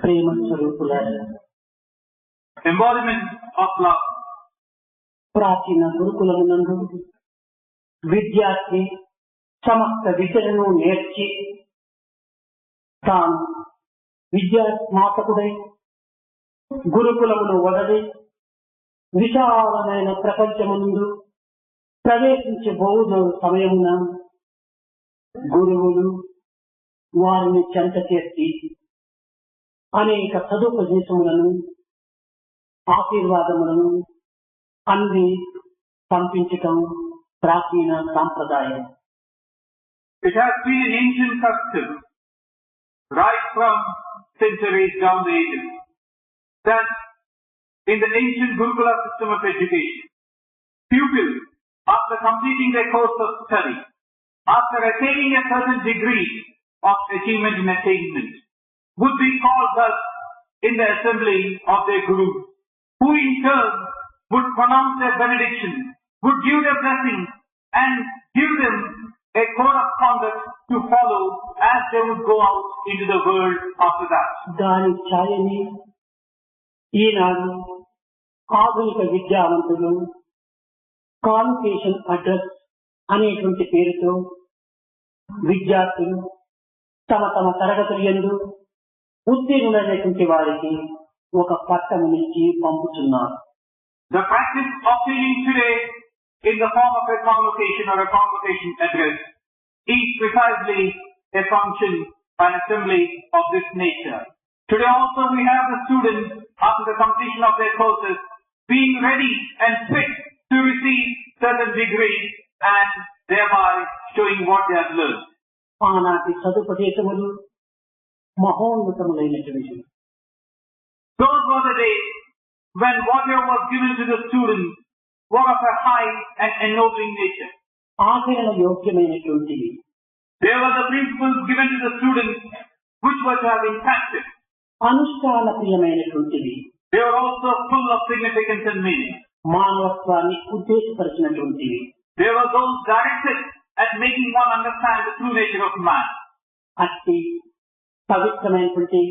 ప్రేమ స్వరూపులారా, embodiment of love. ప్రాచీన గురుకులమునందు విద్యార్థి సమస్త విద్యలను నేర్చి తాను విద్యాస్మాతకుడై గురుకులమును వదలి విశాలమైన ప్రపంచమునందు ప్రవేశించబోదు సమయమున గురువులు వారిని చెంత చేసి అనేక సదుపదేశములను ఆశీర్వాదములను అంది పంపించటం ప్రాచీన సాంప్రదాయం. It has been an ancient custom, right from centuries down the ages, that in the ancient Gurukula system of education, pupils, after completing their course of study, after attaining a certain degree of achievement and attainment, would be called thus in the assembly of their Guru, who in turn would pronounce their benediction, would give their blessing, and give them a code of conduct to follow as they would go out into the world after that. దాని ఛాయని ఈనాడు ఆధునిక విద్యావంతులు convocation address అనేటువంటి పేరుతో విద్యార్థులు తమ తమ తరగతుల యందు ఉత్తీర్ణులైనటువంటి వారికి ఒక పట్టమునిచ్చి పంపుతున్నారు. The practice of teaching today in the form of a convocation or a convocation address is precisely a function, an assembly of this nature. Today also we have the students, after the completion of their courses, being ready and fit to receive certain degrees and thereby showing what they have learned. ఆనాటి సదుపదేశములు మహోన్నతములైనటువంటి. Those were the days when whatever was given to the students were of a high and ennobling nature. ఆచరణ యోగ్యమైనటువంటివి. There were the principles given to the students which were to have been practiced. అనుష్ఠాన ప్రియమైనటువంటివి. They were also full of significance and meaning. మానవత్వాన్ని ఉద్దేశపరిచినటువంటివి. They were those directed at making one understand the true nature of man. అట్టి పవిత్రమైనటువంటి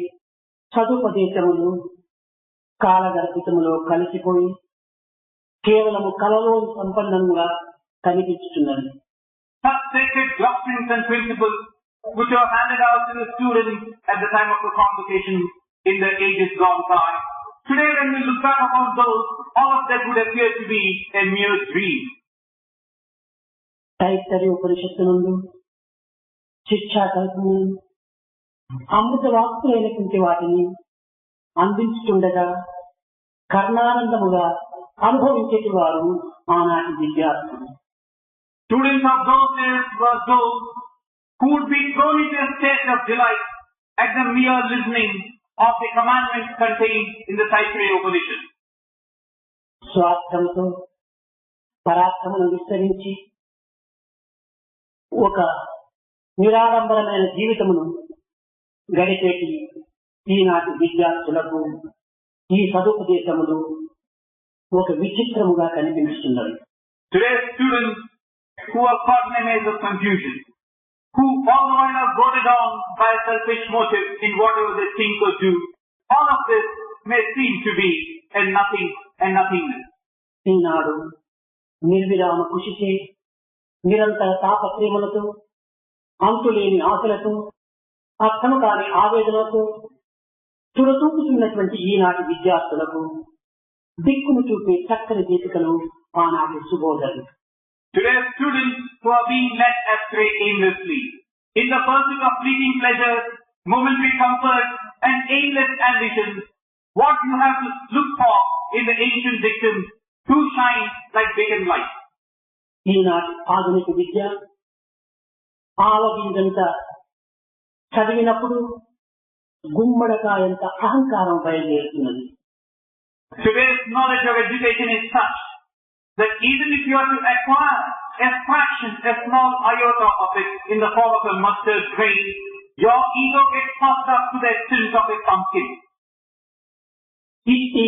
చదుపదేశములు కాలగర్భితములో కలిసిపోయి కేవలము కలలో సంపన్నంగా కనిపించుతున్నది. Such sacred doctrines and principles which are handed out to the students at the time of the convocation in the ages gone by. Today when we look back upon those, all of that would appear to be a mere dream. Taittiriya ఉపనిషత్తు నందు శిక్షాకల్పము అమృత వాక్కులైనటువంటి వాటిని అందించుతుండగా కర్ణానందముగా అనుభవించేటి వారు ఆనాటి విద్యార్థులు. Students of those days were those who would be thrown into a state of delight at the mere listening of the commandments contained in the Taittiriya Upanishad. స్వార్థంతో పరాక్రమను విస్తరించి ఒక నిరాడంబరమైన జీవితమును గడిపేటి ఈనాటి విద్యార్థులకు ఈ సదుపదేశములు ఒక విచిత్రముగా కనిపిస్తున్నది. Today's students who are caught in a maze of confusion, who all the while are goaded on by a selfish motive in whatever they think or do, all of this may seem to be a nothing and nothingness. ఈనాడు నిర్విరామ కృషిచే నిరంతర తాపత్రయములతో అంతులేని ఆశలతో అర్థము కాని ఆవేదనతో చురచూపుతున్నటువంటి ఈనాటి విద్యార్థులకు దిక్కును చూపే చక్కని గీతికలు ఆనాటి సుబోధలు. Today's students who are being led astray aimlessly in the pursuit of fleeting pleasures, momentary comfort and aimless ambitions, what you have to look for in the ancient dictums to shine like beacon light. ఈనాటి ఆధునిక విద్య ఆవగింజంత చదివినప్పుడు గుమ్మడకాయంత అహంకారం బయలుదేరుతున్నది. Today's knowledge of education is such that even if you are to acquire a fraction, a small iota of it in the form of a mustard grain, your ego gets puffed up to the extent of a pumpkin. ఇట్టి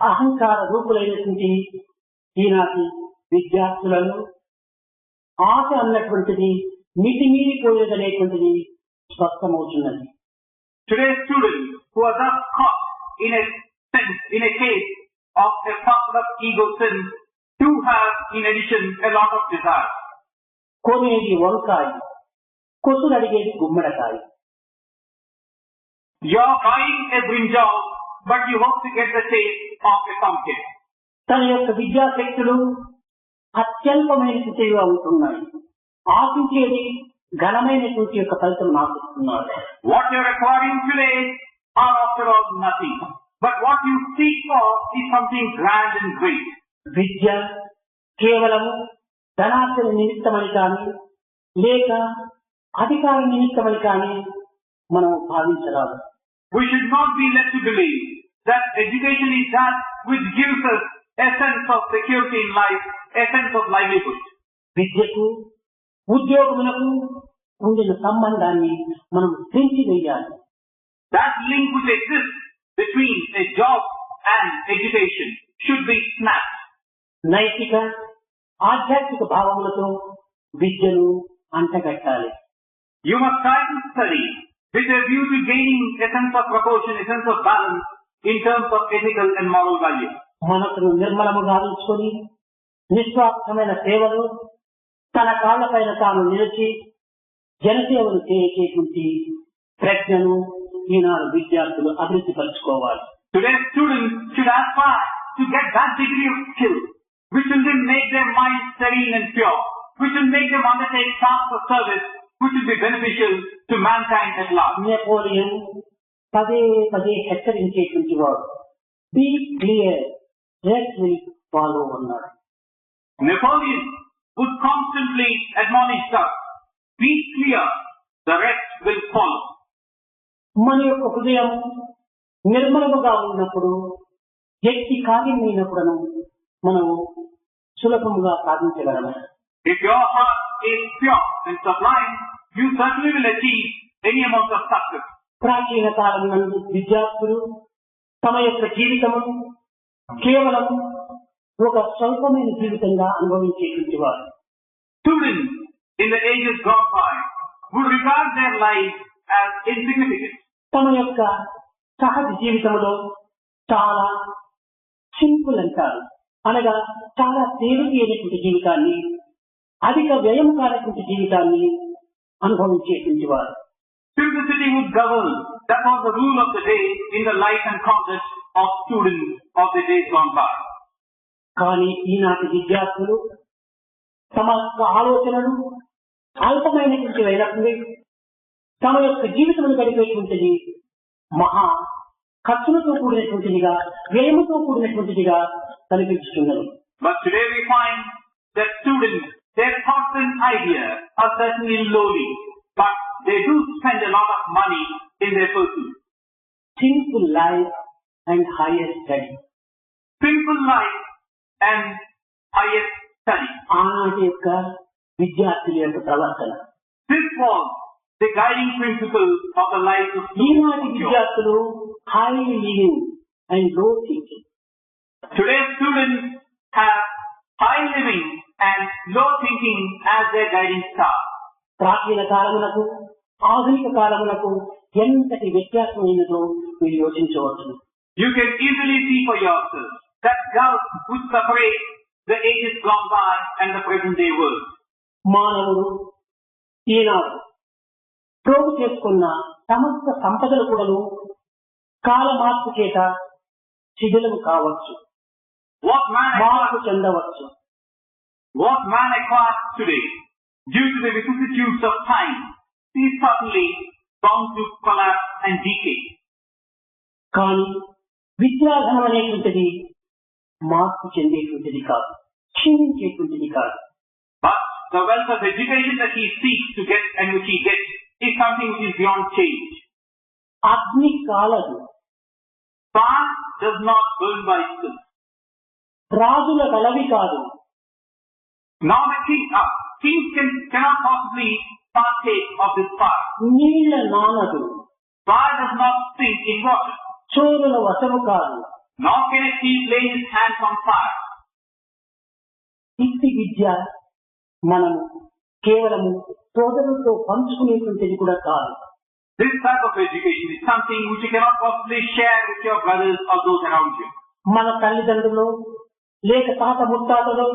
అహంకార రూపులైనటువంటి ఈనాటి విద్యార్థులను ఆశ అన్నటువంటిది మితిమీరిపోయేదనేటువంటిది స్పష్టమవుతున్నది. Today's students who are thus caught in a case of a puffed up ego sin do have in addition a lot of desire. కొనేది వంకాయ, కొసురు అడిగేది గుమ్మడికాయ. You're buying a brinjal, but you hope to get the taste of a pumpkin. తన యొక్క విద్యాశక్తులు అత్యల్పమైనటువంటివిగా ఉంటున్నాయి. ఆశించేది ఘనమైనటువంటి యొక్క ఫలితం ఆశిస్తున్నారు. What you're acquiring today are after all nothing. But what you seek for is something grand and great. విద్య కేవలం ధనార్జన నిమిత్తమని కానీ లేక అధికార నిమిత్తమని కానీ మనం భావించరాదు. We should not be led to believe that education is that which gives us a sense of security in life, a sense of livelihood. విద్యకు ఉద్యోగములకు ఉండిన సంబంధాన్ని మనం తెంచివేయాలి. That link which exists between a job and education should be snapped. నైతిక ఆధ్యాత్మిక భావములతో విద్యను అంటగట్టాలి. You must try to study with a view to gaining a sense of proportion, a sense of balance in terms of ethical and moral value. మనసును నిర్మలము గావించుకొని నిస్వార్థమైన సేవలు తన కాళ్లపైన తాను నిలిచి జనసేవలు చేసేటువంటి ప్రజ్ఞను ఈనాడు విద్యార్థులు అభివృద్ధి పరచుకోవాలి. Today's students should aspire to get that degree of skill which will then make their minds serene and pure, which will make them undertake tasks of service which will be beneficial to mankind at large. Napoleon పదే పదే హెచ్చరించేటువంటి వాడు. Be clear, rest will follow అన్నాడు. Napoleon would constantly admonish us, be clear, the rest will follow. మన యొక్క హృదయం నిర్మలముగా ఉన్నప్పుడు వ్యక్తి కార్యమైనప్పుడు మనం సులభముగా సాధించగలము. If your heart is pure and sublime, you certainly will achieve any amount of success. ప్రాచీన కాలం నందు విద్యార్థులు తమ యొక్క జీవితము కేవలం ఒక స్వల్పమైన జీవితంగా అనుభవించేటువంటి వారు. Students in the ages gone by would regard their lives as insignificant. తమ యొక్క సహజ జీవితంలో చాలా సింపుల్ అంటారు, అనగా చాలా తేలిక అయినటువంటి జీవితాన్ని, అధిక వ్యయం కానటువంటి జీవితాన్ని అనుభవించేటువంటి వారు. Simplicity would govern. That was the rule of the day in the life and conduct of students of the days gone by. కానీ ఈనాటి విద్యార్థులు తమ యొక్క ఆలోచనలు అల్పమైనటువంటి అయినప్పుడు తమ యొక్క జీవితం గడిపేటువంటిది మహా ఖర్చులతో కూడినటువంటిదిగా, వ్యయముతో కూడినటువంటిదిగా కనిపిస్తున్నది. But today we find that students, their thoughts and ideas are certainly lowly, but they do spend a lot of money in their pursuit. Simple life and higher study. Simple life and higher study. ఆనాటి యొక్క విద్యార్థుల యొక్క ప్రవర్తన. This was the guiding principle of the life of ఈనాటి విద్యార్థులు high living and లో thinking. Today's students have high living and low thinking as their guiding star. ప్రాచీన కాలములకు ఆధునిక కాలములకు ఎంతటి వ్యత్యాసమైనదో మీరు యోచించవచ్చు. You can easily see for yourself that gulf which separates the ages gone by and the present day world. మానవుడు ఈనాడు ప్రోగు చేసుకున్న సమస్త సంపదలు కూడాను కాల మార్పు చేత శిథిలం కావచ్చు, మార్పు చెందవచ్చు. What man acquires today due to the vicissitudes of time is certainly bound to collapse and decay. కానీ విద్యాధనం అనేటువంటిది మార్పు చెందేటువంటిది కాదు, క్షీణించేటువంటిది కాదు. But the wealth of education that he seeks to get and which he gets is something which is beyond change. అగ్ని కాలదు. Fire does not burn by itself. రాజుల గలవి కాదు. Now the kings cannot possibly partake of this fire. నీళ్ల నానదు. Fire does not sink in water. చోరుల వశము కాదు. Nor can a thief lay his hands on fire. ఇట్టి విద్య మనము కేవలము సోదరులతో పంచుకునేటువంటిది కూడా కాదు. This type of education is something which you cannot possibly share with your brothers or those around you. మన తల్లిదండ్రులు లేక తాత ముత్తాతలు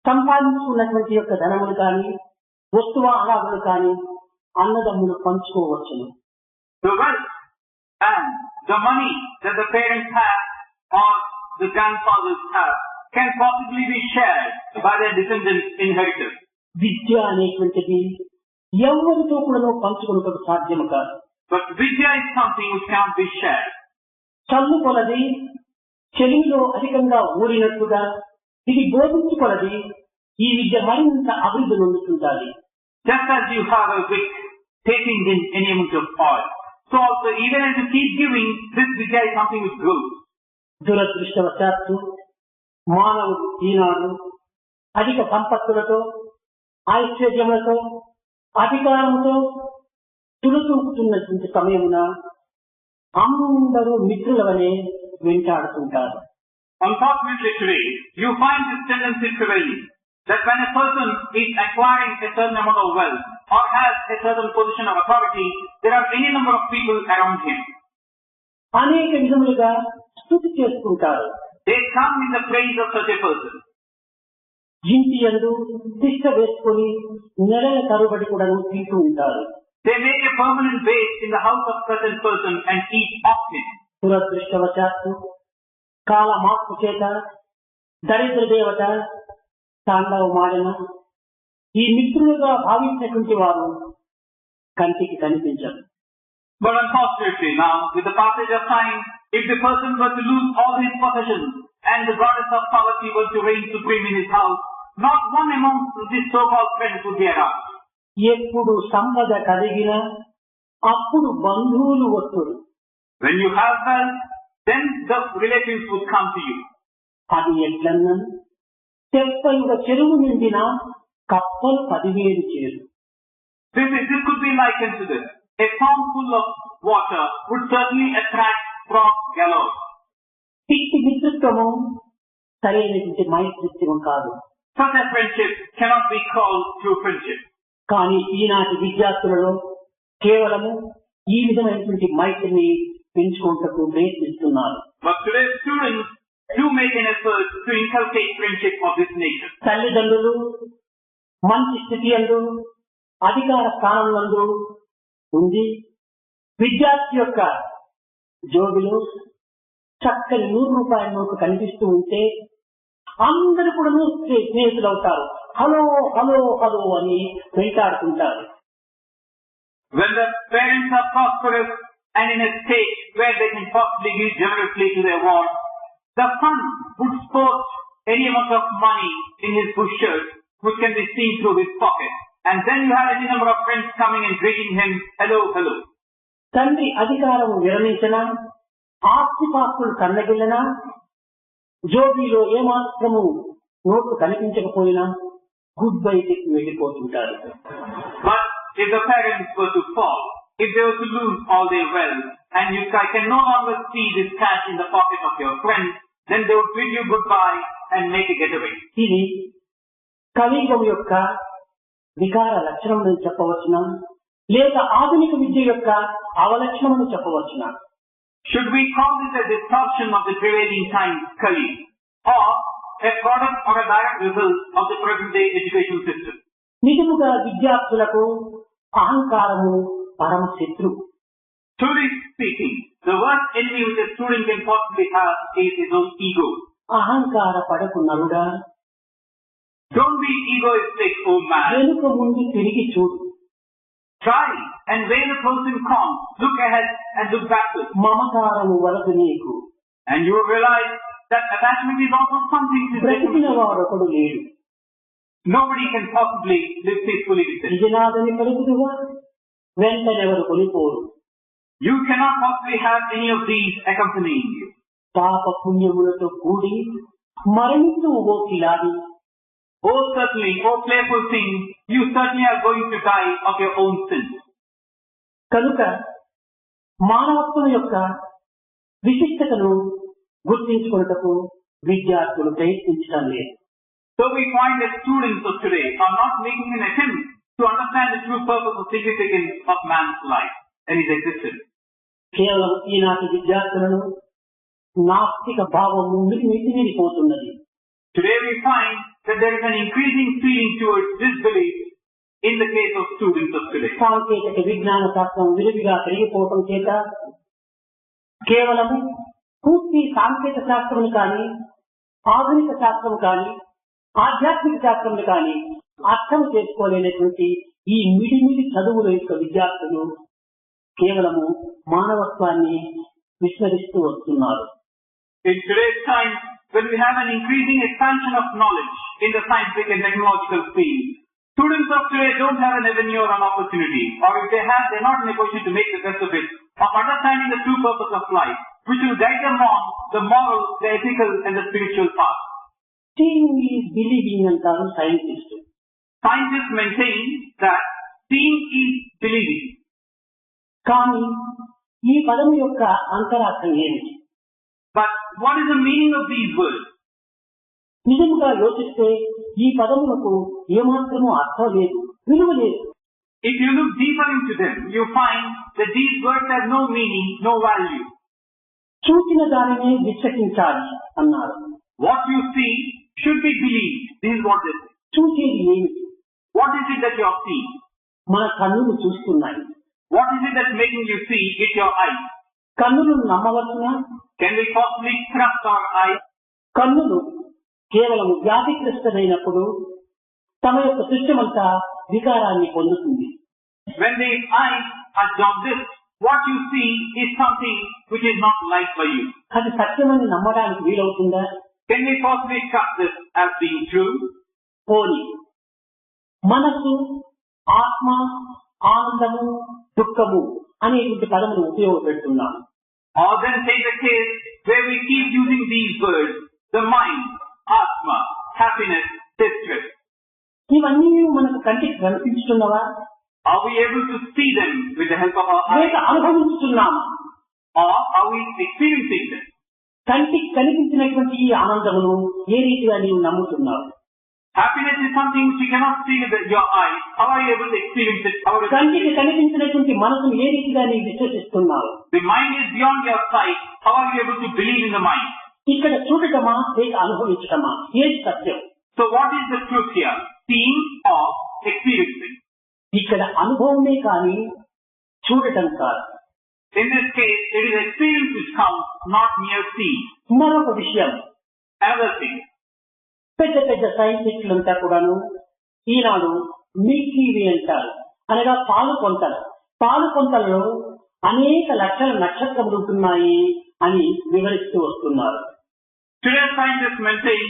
సంపాదించుకున్నటువంటి యొక్క ధనములు కానీ వస్తువాహనాలు కానీ అన్నదమ్ములు పంచుకోవచ్చును. The wealth and the money that the parents have or the grandfathers have can possibly be shared by their descendants inheritors. విద్య అనేటువంటిది ఎవరితో కూడా పంచుకున్నట్టు సాధ్యము కాదు. But vidya is something which cannot be shared. చల్లు కొలది చెలిలో అధికంగా ఊరినట్టుగా ఇది బోధించుకొలది ఈ విద్య మరింత అభివృద్ధి పొందుతుంటాది. Just as you have a wick taking in any amount of oil, so also even as you keep giving, this vidya is something which grows. దురదృష్టవశాత్తు మానవుడు ఈనాడు అధిక సంపత్తులతో ఐశ్వర్యములతో అధికారంతో తులుతూపుతున్నటువంటి సమయమున అందరూ మిత్రులవనే వెంటాడుతుంటారు. Unfortunately today, you find this tendency prevailing, that when a person is acquiring a certain amount of wealth or has a certain position of authority, there are any number of people around him. అనేక విధములుగా స్తుతి చేసుకుంటారు. They come in the praise of such a person. ఇంటి యందు తిష్ట వేసుకొని నెలల తరబడి కూడా తింటూ ఉంటారు. They make a permanent base in the house of such a person and eat often. దురదృష్టవశాత్తు కాల మార్పు చేత దరిద్ర దేవత తాండవమాడిన ఈ మిత్రులుగా భావించినటువంటి వారు కంటికి కనిపించరు. But unfortunately now, with the passage of time, if the person were to lose all his possessions and the goddess of poverty was to reign supreme in his house, not one among these so-called friends would be around. ఎప్పుడు సంపద కలిగినా అప్పుడు బంధువులు వస్తురు. When you have wealth, then the relatives would come to you. అది ఎట్లన్నా తెప్పయుగ చెరువు నిండిన కప్పలు 10,000 చేరు. This could be likened to this. A pond full of water would certainly attract frogs galore. ఇట్టి మిత్రత్వము సరైనటువంటి మైత్రిత్వం కాదు. Such a friendship cannot be called true friendship. కానీ ఈనాటి విద్యార్థులలో కేవలము ఈ విధమైనటువంటి మైత్రిని పెంచుకోవటకు ప్రయత్నిస్తున్నారు. But today's students do make an effort to inculcate friendship of this nature. తల్లిదండ్రులు మంచి స్థితి యందు అధికార స్థానం నందు ఉంది విద్యార్థి యొక్క జోబిలో చక్కని 100 రూపాయల నోటు కనిపిస్తూ ఉంటే అందరూ కూడా స్నేహితులు అవుతారు. హలో హలో హలో అని వెంటాడుతుంటారు. When the parents are prosperous and in a state where they can possibly give generously to their wants, the son would sport any amount of money in his bush shirt which can be seen through his pocket. And then you have any number of friends coming and greeting him, hello, hello. తండ్రి అధికారం విరమించినా ఆస్తిపాస్తులు కన్నగిల్లినా జోబీలో ఏమాత్రము నోట్లు కనిపించకపోయినా good bye చెప్పి వెళ్ళిపోతుంటారు. But if the parents were to fall, if they were to lose all their wealth, and you can no longer see this cash in the pocket of your friend, then they would bid you goodbye and make a getaway. ఇది కలియుగం యొక్క వికార లక్షణం చెప్పవచ్చునా లేక ఆధునిక విద్య యొక్క అవలక్షణం చెప్పవచ్చునా? Should we call this a distortion of the prevailing times, Kali, or a product or a direct result of the present day education system? నిజముగా విద్యార్థులకు అహంకారము పరమ శత్రువు. Truly speaking, the worst enemy which a student can possibly have is his own ego. అహంకార పడకు నరుడా, don't be egoistic, oh man. వెనుక ముందు తిరిగి చూడు. Try and where the person comes, look ahead and look backward. మమకారము వలదు నీకు. And you will realize that attachment is also something to బ్రతికిన వాడొకడు లేడు. Nobody can possibly live peacefully with it. నిజనాదని పలుకుదువా వెంటనెవరు కొనిపోరు. You cannot possibly have any of these accompanying you. పాప పుణ్యములతో కూడి మరణించు ఓ కిలాడి. Oh certainly, oh playful thing, you certainly are going to die of your own sins. కనుక మానవత్వం యొక్క విశిష్టతను గుర్తించుకొనుటకు విద్యార్థులు ప్రయత్నించడం లేదు. So we find that students of today are not making an attempt to understand the true purpose or significance of man's life. and his existence. కేవలం ఈనాటి విద్యార్థులను నాస్తిక భావము మితిమీరిపోతున్నది. Today we find that there is an increasing feeling towards disbelief in the case of students of today. సాంకేతిక విజ్ఞాన శాస్త్రం విరివిగా పెరిగిపోవటం చేత కేవలము పూర్తి సాంకేతిక శాస్త్రం కానీ, ఆధునిక శాస్త్రం కానీ, ఆధ్యాత్మిక శాస్త్రం కానీ అర్థం చేసుకోలేనటువంటి ఈ మిడిమిడి చదువుల యొక్క విద్యార్థులు కేవలము మానవత్వాన్ని విస్మరిస్తూ వస్తున్నారు. In today's time, when we have an increasing expansion of knowledge in the scientific and technological field, students of today don't have an avenue or an opportunity, or if they have, they're not in a position to make the best of it, of understanding the true purpose of life, which will guide them on the moral, the ethical and the spiritual path. Seeing is believing అంటారు scientist. Scientists maintain that seeing is believing. కానీ ఈ పదం యొక్క అంతరార్థం ఏమిటి? But what is the meaning of these words? నిజంగా యోచిస్తే ఈ పదములకు ఏమాత్రమూ అర్థం లేదు, విలువ లేదు. If you look deeper into them, you find that these words have no meaning, no value. చూసిన దానినే విశ్వసించాలి అన్నారు. What you see should be believed. This is what they say. చూసేది ఏమిటి? What is it that you are seeing? మన కన్నులు చూస్తున్నాయి. What is it that's making you see with your eyes? కన్నులు నమ్మవచ్చునా? Can we possibly trust our eyes? కన్నులు కేవలం వ్యాధిగ్రస్తమైనప్పుడు తమ యొక్క దృశ్యమంతా వికారాన్ని పొందుతుంది. When the eyes are jaundiced, what you see is something which is not life for you. అది సత్యమని నమ్మడానికి వీలవుతుందా? Can we possibly trust this as being true? పోనీ మనసు, ఆత్మ, ఆనందము, దుఃఖము అనేటువంటి పదములు ఉపయోగపెడుతున్నాము. Or then take the case where we keep using these words, the mind, atma, happiness, distress. ఇవన్నీ మనకు కంటికి కనిపిస్తున్నవా? Are we able to see them with the help of our eyes? లేక అనుభవిస్తున్నామా? Or are we experiencing them? కంటికి కనిపించినటువంటి ఈ ఆనందమును ఏ రీతిగా నీవు నమ్ముతున్నావు? Happiness is something which you cannot see with your eyes. How are you able to experience it? కంటికి కనిపించినటువంటి మనసును ఏ రీతిగా నీవు విశ్వసిస్తున్నావు? The mind is beyond your sight. How are you able to believe in the mind? ఇక్కడ చూడటమా లేక అనుభవించటమా? ఏది సత్యం? So what is the truth here? Seeing or experiencing? ఇక్కడ అనుభవమే కానీ చూడటం కాదు. In this case, it is experience which counts, not mere seeing. మరొక విషయం, Another thing. పెద్ద పెద్ద సైంటిస్టులంతా కూడాను ఈనాడు మిల్కీ వే అంటారు, అనగా పాలు కొంతలు. పాలు కొంతలలో అనేక లక్షల నక్షత్రములు ఉంటున్నాయి అని వివరిస్తూ వస్తున్నారు. Today scientists maintain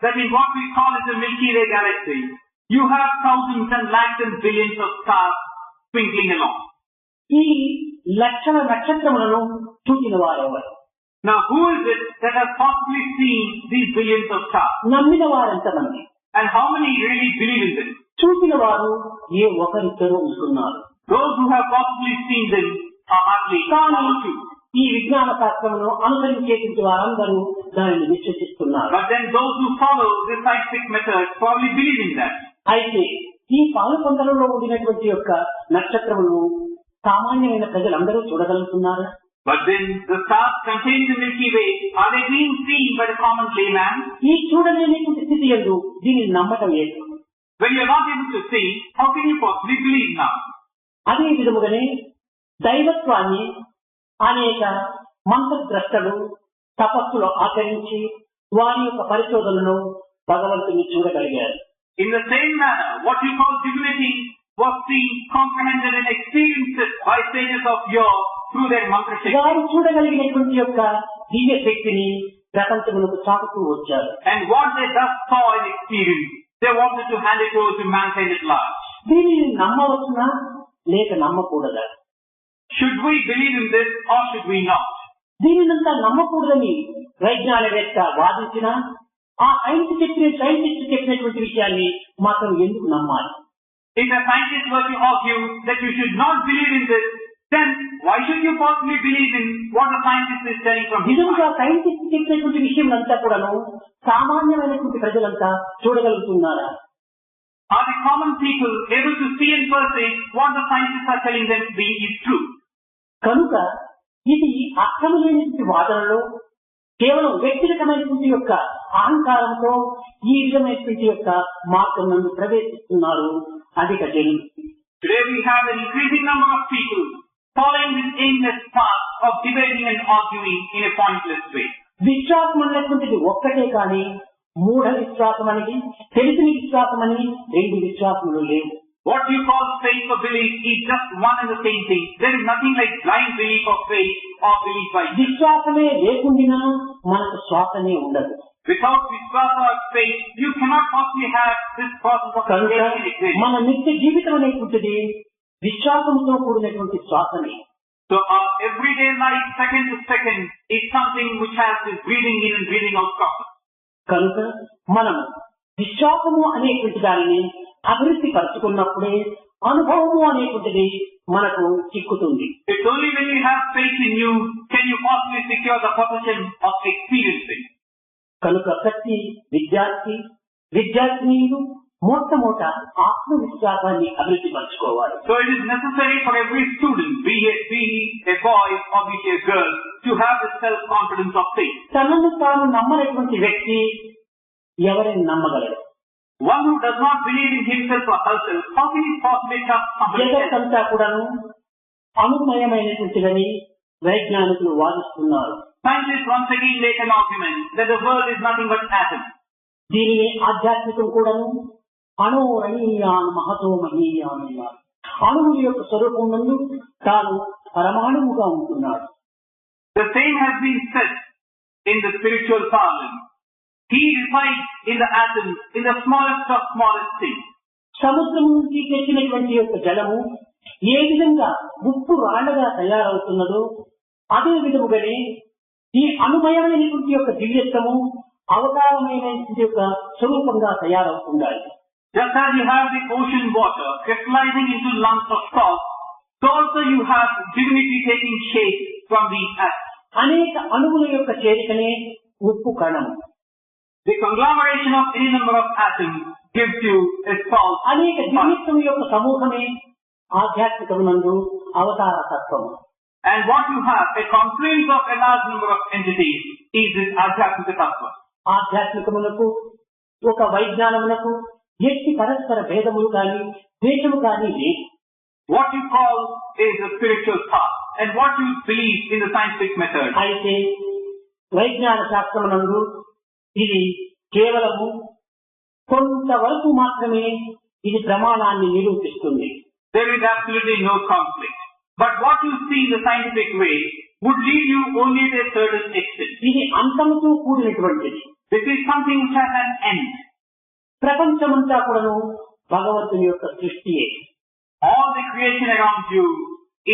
that in what we call as the Milky Way galaxy, you have thousands and lakhs and billions of stars twinkling along. ఈ లక్షల నక్షత్రములను చూసిన వారెవరు? Now who is it that has possibly seen these billions of stars? నమ్మిన వారెంతమంది? And how many really believe in them? చూసిన వారు ఏ ఒకరిద్దరు ఉంటున్నారు. Those who have possibly seen them are hardly one or two. ఈ విజ్ఞాన శాస్త్రమును అనుసరించేటువంటి వారందరూ దానిని విశ్వసిస్తున్నారు. But then those who follow the scientific method probably believe in that. అయితే ఈ పాలు కొండలలో ఉండినటువంటి యొక్క నక్షత్రమును సామాన్యమైన ప్రజలందరూ చూడగలుగుతున్నారు. But then the stars contained in the Milky Way, are they being seen by the common layman? ఈ చూడలేనటువంటి స్థితి యందు దీనిని నమ్మటం లేదు. When you are not able to see, how can you possibly believe now? అదే విధముగానే దైవత్వాన్ని అనేక మంత్రద్రష్టలు తపస్సులు ఆచరించి వారి యొక్క పరిశోధనలో భగవంతుని చూడగలిగారు. In the same manner, what you call divinity was seen, comprehended and experienced by sages of yore through their mantra shakti. వారు చూడగలిగినటువంటి యొక్క దివ్య శక్తిని ప్రపంచమునకు చాటుతూ వచ్చారు. And what they thus saw and experienced, they wanted to hand it over to mankind at large. దీనిని నమ్మవచ్చునా లేక నమ్మకూడదా? Should we believe in this or should we not? దీనినంతా నమ్మకూడదని వైజ్ఞానికవేత్త వాదించిన ఆ scientist చెప్పినటువంటి విషయాన్ని మాత్రం ఎందుకు నమ్మాలి? If a scientist were to argue that you should not believe in this, then why should you possibly believe in what the scientist is telling from his నిజంగా mind? Scientist చెప్పినటువంటి విషయం అంతా కూడాను సామాన్యమైనటువంటి ప్రజలంతా చూడగలుగుతున్నారా? Are the common people able to see and perceive what the scientists are telling them to be is true? కనుక ఇది అర్థం లేని వాదనలో కేవలం వ్యక్తిగతమైనటువంటి యొక్క అహంకారంతో ఈ విధమైనటువంటి యొక్క మార్గం నందు ప్రవేశిస్తున్నారు అధిక జనులు. Today we have an increasing number of people following this aimless path of debating and arguing in a pointless way. విశ్వాసం అనేటువంటిది ఒక్కటే కానీ మూఢ విశ్వాసం అనేది, తెలిసిన విశ్వాసం అని రెండు విశ్వాసములు లేవు. What you call faith or belief is just one and the same thing. There is nothing like blind belief or faith or belief by faith. విశ్వాసమే లేకుండా మనకు శ్వాసనే ఉండదు. Without vishwasa or faith, you cannot possibly have this process of కనుక creation. మన నిత్య జీవితం అనేటువంటిది విశ్వాసంతో కూడినటువంటి శ్వాసమే. So our everyday life, second to second, is something which has this breathing in and breathing out process. కనుక మనం విశ్వాసము అనేటువంటి దానిని అభివృద్ధి పరుచుకున్నప్పుడే అనుభవము అనేటువంటిది మనకు చిక్కుతుంది. It's only when you have faith in you can you possibly secure the possession of experiencing. కనుక ప్రతి విద్యార్థినీలు మొట్టమొదట ఆత్మవిశ్వాసాన్ని అభివృద్ధి పరచుకోవాలి. So it is necessary for every student, be a boy or be a girl, to have the self-confidence of faith. తనను తాను నమ్మనటువంటి వ్యక్తి ఎవరిని నమ్మగలడు? One who does not believe in himself or herself, how can he possibly trust somebody else? జగత్తంతా కూడాను అనుమయమైనటువంటిదని వైజ్ఞానికులు వాదిస్తున్నారు. Scientists once again make an argument that the world is nothing but atoms. దీనిని ఆధ్యాత్మికం కూడాను అణోరణీయాన్ మహతో మహీయాన్ అన్నారు. అణువుల యొక్క స్వరూపం నందు తాను పరమాణువుగా ఉంటున్నాడు. The same has been said in the spiritual parlance. He resides in the atoms, in the smallest of smallest things. సముద్రం నుంచి తెచ్చినటువంటి యొక్క జలము ఏ విధంగా ఉప్పు రాళ్లగా తయారవుతున్నదో అదే విధముగానే ఈ అనుమయమైనటువంటి యొక్క దివ్యత్వము అవతారమైనటువంటి యొక్క స్వరూపంగా తయారవుతుండాలి. Just as you have the ocean water crystallizing into lumps of salt, so also you have divinity taking shape from these atoms. అనేక అణువుల యొక్క చేరికనే ఉప్పు కణము. The conglomeration of any number of atoms gives you a salt. అనేక దివ్యత్వం యొక్క సమూహమే ఆధ్యాత్మికమునందు అవతార తత్వము. And what you have, a confluence of a large number of entities, is this Adhyatmika Tattva. ఆధ్యాత్మికమునకు ఒక వైజ్ఞానమునకు ఎట్టి పరస్పర భేదములు కానీ ద్వేషము కానీ లేదు. What you call is the spiritual path, and what you believe in the scientific method. అయితే వైజ్ఞాన శాస్త్రమునందు ఇది కేవలము కొంతవరకు మాత్రమే ఇది ప్రమాణాన్ని నిరూపిస్తుంది. There is absolutely no conflict. But what you see in the scientific way would lead you only to a certain extent. ఇది అంతముతో కూడినటువంటిది. This is something which has an end. ప్రపంచమంతా కూడాను భగవంతుని యొక్క సృష్టియే. All the creation around you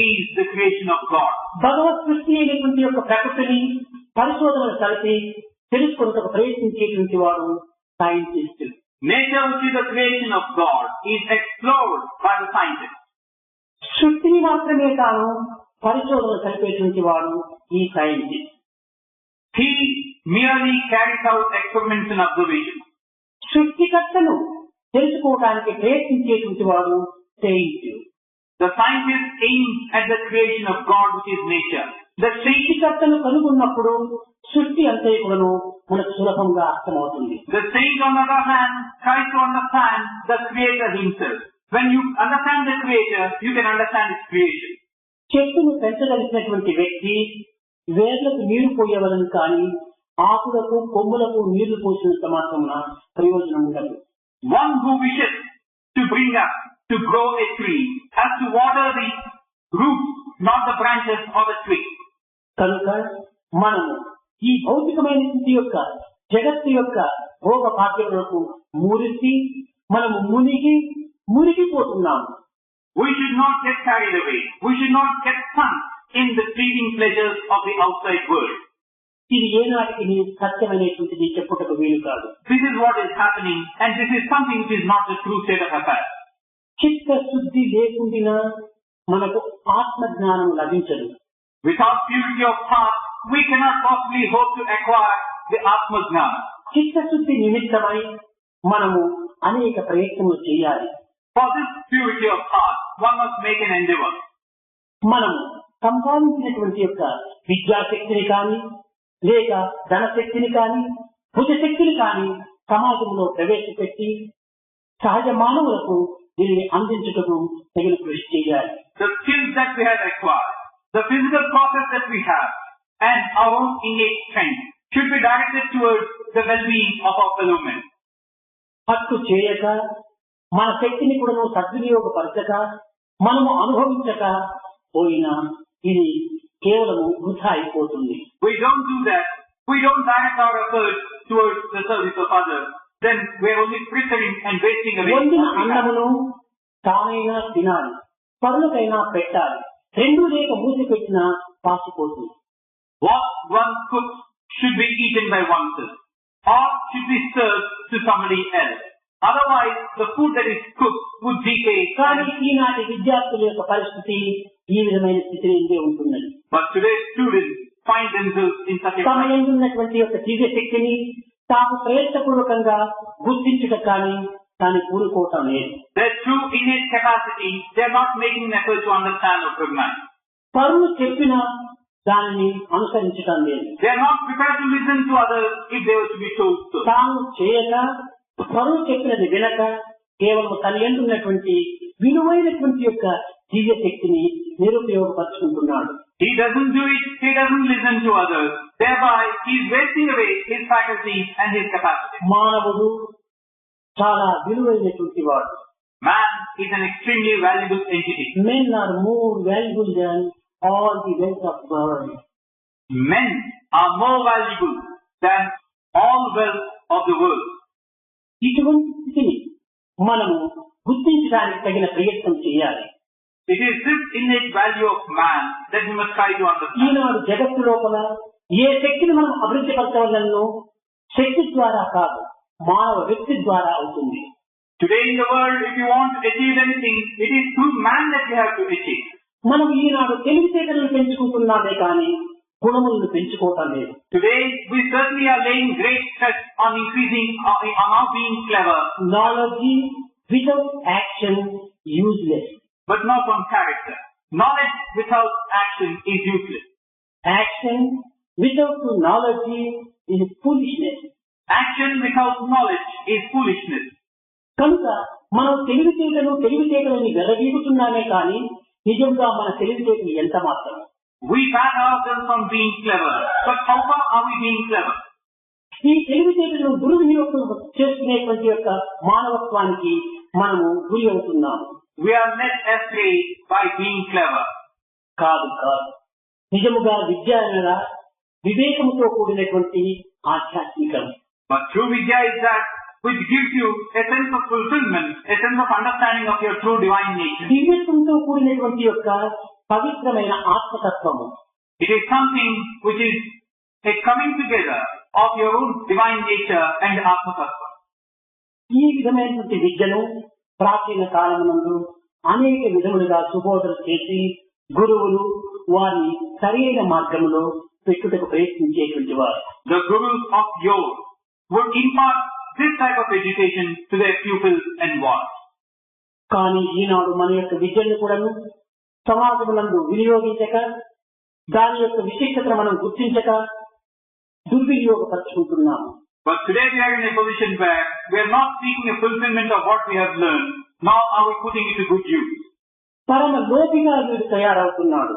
is the creation of God. భగవత్ సృష్టి అయినటువంటి యొక్క ప్రకృతిని పరిశోధనలు కలిపి తెలుసుకున్నకు ప్రయత్నించేటువంటి వాడు scientist. Nature, which is the creation of God, is explored by the scientist. సృష్టిని మాత్రమే తాను పరిశోధనలు కలిపేటువంటి వాడు ఈ scientist. He merely carries out experiments and observations. సృష్టికర్తను తెలుసుకోవడానికి ప్రయత్నించేటువంటి వాడు scientist. The scientist aims at the creation of God, which is nature. The సృష్టికర్తను కనుగొన్నప్పుడు సృష్టి అంతే కూడాను మనకు సులభంగా అర్థమవుతుంది. The saint, on the other hand, tries to understand the Creator himself. When you understand the Creator, you can understand His creation. చెట్టును పెంచగలిగినటువంటి వ్యక్తి వేర్లకు నీరు పోయవలను కానీ ఆకులకు కొమ్ములకు నీళ్లు పోసినంత మాత్రమున ప్రయోజనం ఉండదు. One who wishes to bring up, to grow a tree, has to water the roots, not the branches or the twig. కనుక మనము ఈ భౌతికమైనటువంటి యొక్క జగత్తు యొక్క భోగ భాగ్యములకు మురిసి మనము మునిగిపోతున్నాము. We should not get carried away. We should not get sunk in the fleeting pleasures of the outside world. ఇది ఏనాటికి సత్యమైనటువంటిది చెప్పుటకు వీలు కాదు. This is what is happening, and this is something which is not the true state of affairs. చిత్త శుద్ధి లేకుండా మనకు ఆత్మ జ్ఞానం లభించదు. Without purity of heart, we cannot possibly hope to acquire the Atma Jnana. చిత్తశుద్ధి నిమిత్తమై మనము అనేక ప్రయత్నములు చేయాలి. For this purity of heart, one must make an endeavor. మనము సంపాదించినటువంటి యొక్క విద్యాశక్తిని కానీ లేక ధనశక్తిని కానీ భుజశక్తిని కానీ సమాజంలో ప్రవేశపెట్టి సహజ మానవులకు దీనిని అందించుటకు తగిన కృషి చేయాలి. The skills that we have acquired, the physical process that we have, and our own innate strength should be directed towards the well-being of our fellow men. హక్కు చేయక మన శక్తిని కూడా సద్వినియోగపరచక మనము అనుభవించక పోయినా ఇది కేవలము వృథా అయిపోతుంది. We don't do that. We don't direct our efforts towards the service of others. Then we are only frittering and wasting away. వండిన అన్నమును తానైనా తినాలి, పరులకైనా పెట్టాలి. రెండు లేక మూసి పెట్టినా పాసిపోతుంది. What one cooks should be eaten by oneself, or should be served to somebody else. Otherwise, the food that is cooked would decay. కానీ ఈనాటి విద్యార్థుల యొక్క పరిస్థితి ఈ విధమైన స్థితి నుండే ఉంటున్నది. But today's students find themselves in such a తమ యందు ఉన్నటువంటి యొక్క దివ్య శక్తిని తాము ప్రయత్నపూర్వకంగా గుర్తించుట కానీ దాన్ని కూరుకోవటం లేదు. their true innate capacity, they are not making an effort to understand or recognize. పరులు చెప్పిన దానిని అనుసరించటం లేదు. They are not prepared to listen to others if they were to be told so. తాము చేయక పరులు చెప్పినది వినక కేవలం తన యందు ఉన్నటువంటి విలువైనటువంటి యొక్క దివ్య శక్తిని నిరుపయోగపరుచుకుంటున్నాడు. He doesn't do it, he doesn't listen to others. Thereby, he is wasting away his faculties and his capacity. మానవుడు చాలా విలువైనటువంటి వాడు. Man is an extremely valuable entity. Men are more valuable than all the wealth of the world. Men are more valuable than all wealth of the world. ఇటువంటి స్థితిని మనము గుర్తించడానికి తగిన ప్రయత్నం చేయాలి. It is this innate value of man that we must try to understand. ఈనాడు జగత్తు లోపల ఏ శక్తిని మనం అభివృద్ధి పరచవలనో శక్తి ద్వారా కాదు, మానవ వ్యక్తి ద్వారా అవుతుంది. Today in the world, if you want to achieve anything, it is through man that you have to achieve. మనం ఈనాడు తెలివితేటలను పెంచుకుంటున్నామే కానీ గుణములను పెంచుకోవటం లేదు. Today, we certainly are laying great stress on increasing, on our being clever. Knowledge without action useless. But not on character. Knowledge without action is useless. Action without knowledge is foolishness. Action without knowledge is foolishness. కనుక మనం తెలివితేటలని వెరవీగుతున్నామే కానీ నిజంగా మన తెలివితేటలు ఎంత మాత్రం. We ban ourselves from being clever. But how far are we being clever? ఈ తెలివితేటలను దుర్వినియోగం చేసుకునేటువంటి యొక్క మానవత్వానికి మనము గురి అవుతున్నాము. We are led astray by being clever. కాదు. నిజముగా విద్య అనగా వివేకముతో కూడినటువంటి ఆధ్యాత్మికం. But true Vidya is that which gives you a sense of fulfillment, a sense of understanding of your true divine nature. దివ్యత్వంతో కూడినటువంటి యొక్క పవిత్రమైన ఆత్మతత్వము. It is something which is a coming together of your own divine nature and Atma Tattva. ఈ విధమైనటువంటి విద్యను ప్రాచీన కాలమునందు అనేక విధములుగా సుబోధన చేసి గురువులు వారిని సరైన మార్గంలో పెట్టుటకు ప్రయత్నించేటువంటి వారు. The gurus of yore would impart this type of education to their pupils and wards. కానీ ఈనాడు మన యొక్క విద్యను కూడాను సమాజమునందు వినియోగించక దాని యొక్క విశిష్టతను మనం గుర్తించక దుర్వినియోగపరుచుకుంటున్నాము. But today we are in a position where we are not seeking a fulfillment of what we have learned, nor are we putting it to good use. పరమ లోపిగా వీడు తయారవుతున్నాడు.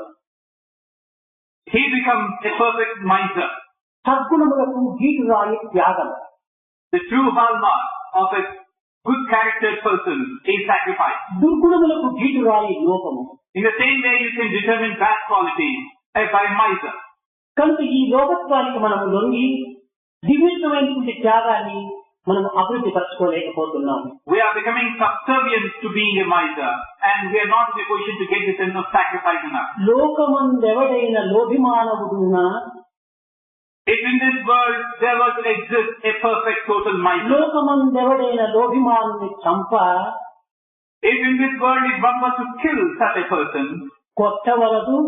He becomes a perfect miser. సద్గుణములకు గీటురాయి త్యాగం. The true hallmark of a good charactered person is sacrifice. దుర్గుణములకు గీటురాయి లోపము. In the same way you can determine bad qualities by miser. కనుక ఈ లోకత్వానికి మనము లొంగి దివ్యమైనటువంటి త్యాగాన్ని మనం అభివృద్ధి పరచుకోలేకపోతున్నాము. We are becoming subservient to being a miser, and we are not in a position to get the sense of sacrifice enough. లోకమందెవడైన లోభిమానవుడున్నా, if in this world there were to exist a perfect total miser, లోకమందెవడైన లోభిమానుని చంప, if in this world if one was to kill such a person, కొట్టవలదు,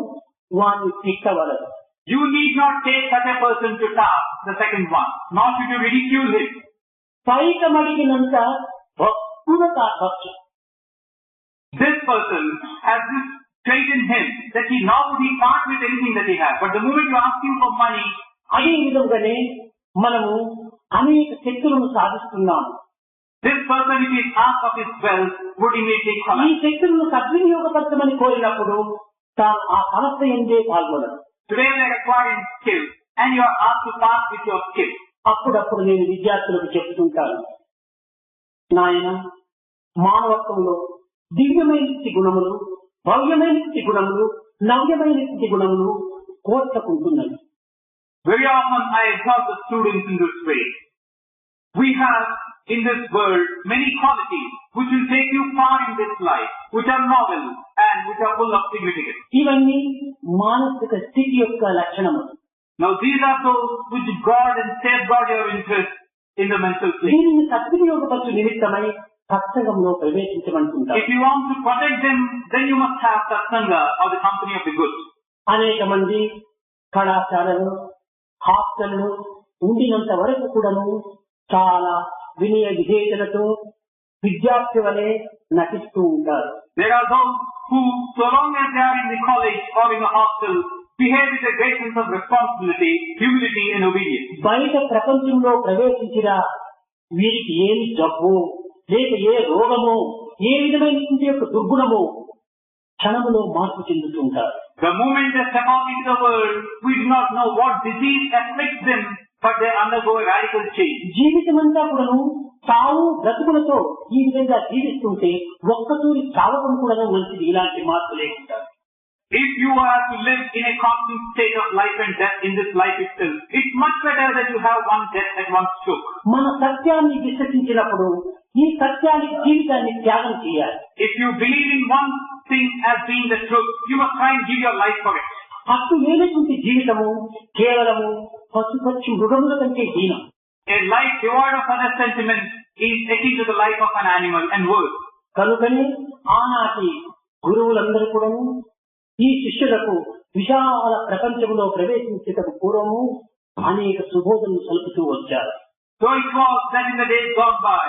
వాణ్ణి తిట్టవలదు. You need not take such a person to task, the second one, nor should you ridicule him. పైకమడిగినంత భక్తుల కావచ్చు. This person has this faith in him, that he now would he part with anything that he has. But the moment you ask him for money, అదే విధంగానే మనము అనేక శక్తులను సాధిస్తున్నాము. this person, if he is asked of his wealth, would immediately ఈ collapse. శక్తులను సద్వినియోగపరచమని కోరినప్పుడు తాను ఆ సమస్య ఎందే పాల్గొనడు. Today we are acquiring skill, and you are asked to pass with your skill. అప్పుడప్పుడు నేను విద్యార్థులకు చెప్తుంటాను, నాయన, మానవత్వంలో దివ్యమైన గుణములు, భవ్యమైన గుణములు, నవ్యమైన గుణములు కోర్చుకుంటున్నాయి. Very often I exhort the students in this way. We have in this world many qualities which will take you far in this life, which are novel and which are full of significance. ఇవన్నీ మానసిక స్థితి యొక్క లక్షణములు. Now these are those which guard and safeguard your interest in the mental plane. దీనిని సద్వినియోగపరచు నిమిత్తమై సత్సంగంలో ప్రవేశించమంటుంటారు. If you want to protect them, then you must have satsanga or the company of the good. అనేక మంది కళాశాలలు, హాస్టళ్లు ఉండినంత వరకు కూడాను చాలా వినయ విధేయతలతో విద్యార్థి వలె నటిస్తూ ఉంటారు. There are those who, so long as they are in the college or in the hostel, behave with a great sense of responsibility, humility and obedience. బయట ప్రపంచంలో ప్రవేశించిన వీరికి ఏమి జబ్బు, లేక ఏ రోగమో, ఏ విధమైన యొక్క దుర్గుణమో క్షణములో మార్పు చెందుతుంటారు. The moment they step out into the world, we do not know what disease afflicts them, but they undergo a radical change. జీవితమంతా కూడాను తావు బ్రతుకులతో ఈ విధంగా జీవిస్తుంటే ఒక్కతూరి చావడం కూడా మంచిది. ఇలాంటి మార్పు లేకుండా If you are to live in a constant state of life and death in this life itself, it's much better that you have one death at one stroke. మన సత్యాన్ని విశ్వసించినప్పుడు ఈ సత్యానికి జీవితాన్ని త్యాగం చేయాలి. If you believe in one thing as being the truth, you must try and give your life for it. అట్టు లేనటువంటి జీవితము కేవలము పశుపక్షి మృగముల కంటే హీనం. A life devoid of other sentiments is akin to the life of an animal and worse. కనుకనే ఆనాటి గురువులందరూ కూడా ఈ శిష్యులకు విశాల ప్రపంచంలో ప్రవేశించేటకు పూర్వము అనేక సుబోధనలు సలుపుతూ వచ్చారు. So it was that in the days gone by,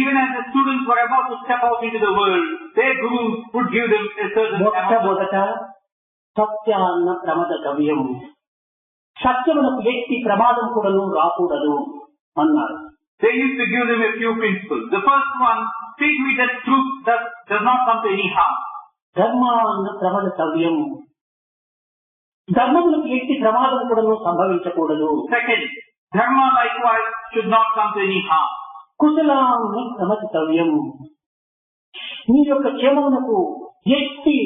even as the students were about to step out into the world, their gurus would give them a certain amount. మొట్టమొదట సత్యాన్న ప్రమద కవ్యం, సత్యమునకు ఎట్టి ప్రమాదం కూడాను రాకూడదు అన్నారు. They used to give them a few principles. The first one, speak with that truth that does not come to any harm. ధర్మాన్న ప్రమద కవ్యం, ధర్మములకు ఎట్టి ప్రమాదం కూడాను సంభవించకూడదు. Second, dharma likewise should not come to any harm. కుశలాన్న ప్రమదితవ్యం, మీ యొక్క క్షేమమునకు ఎట్టి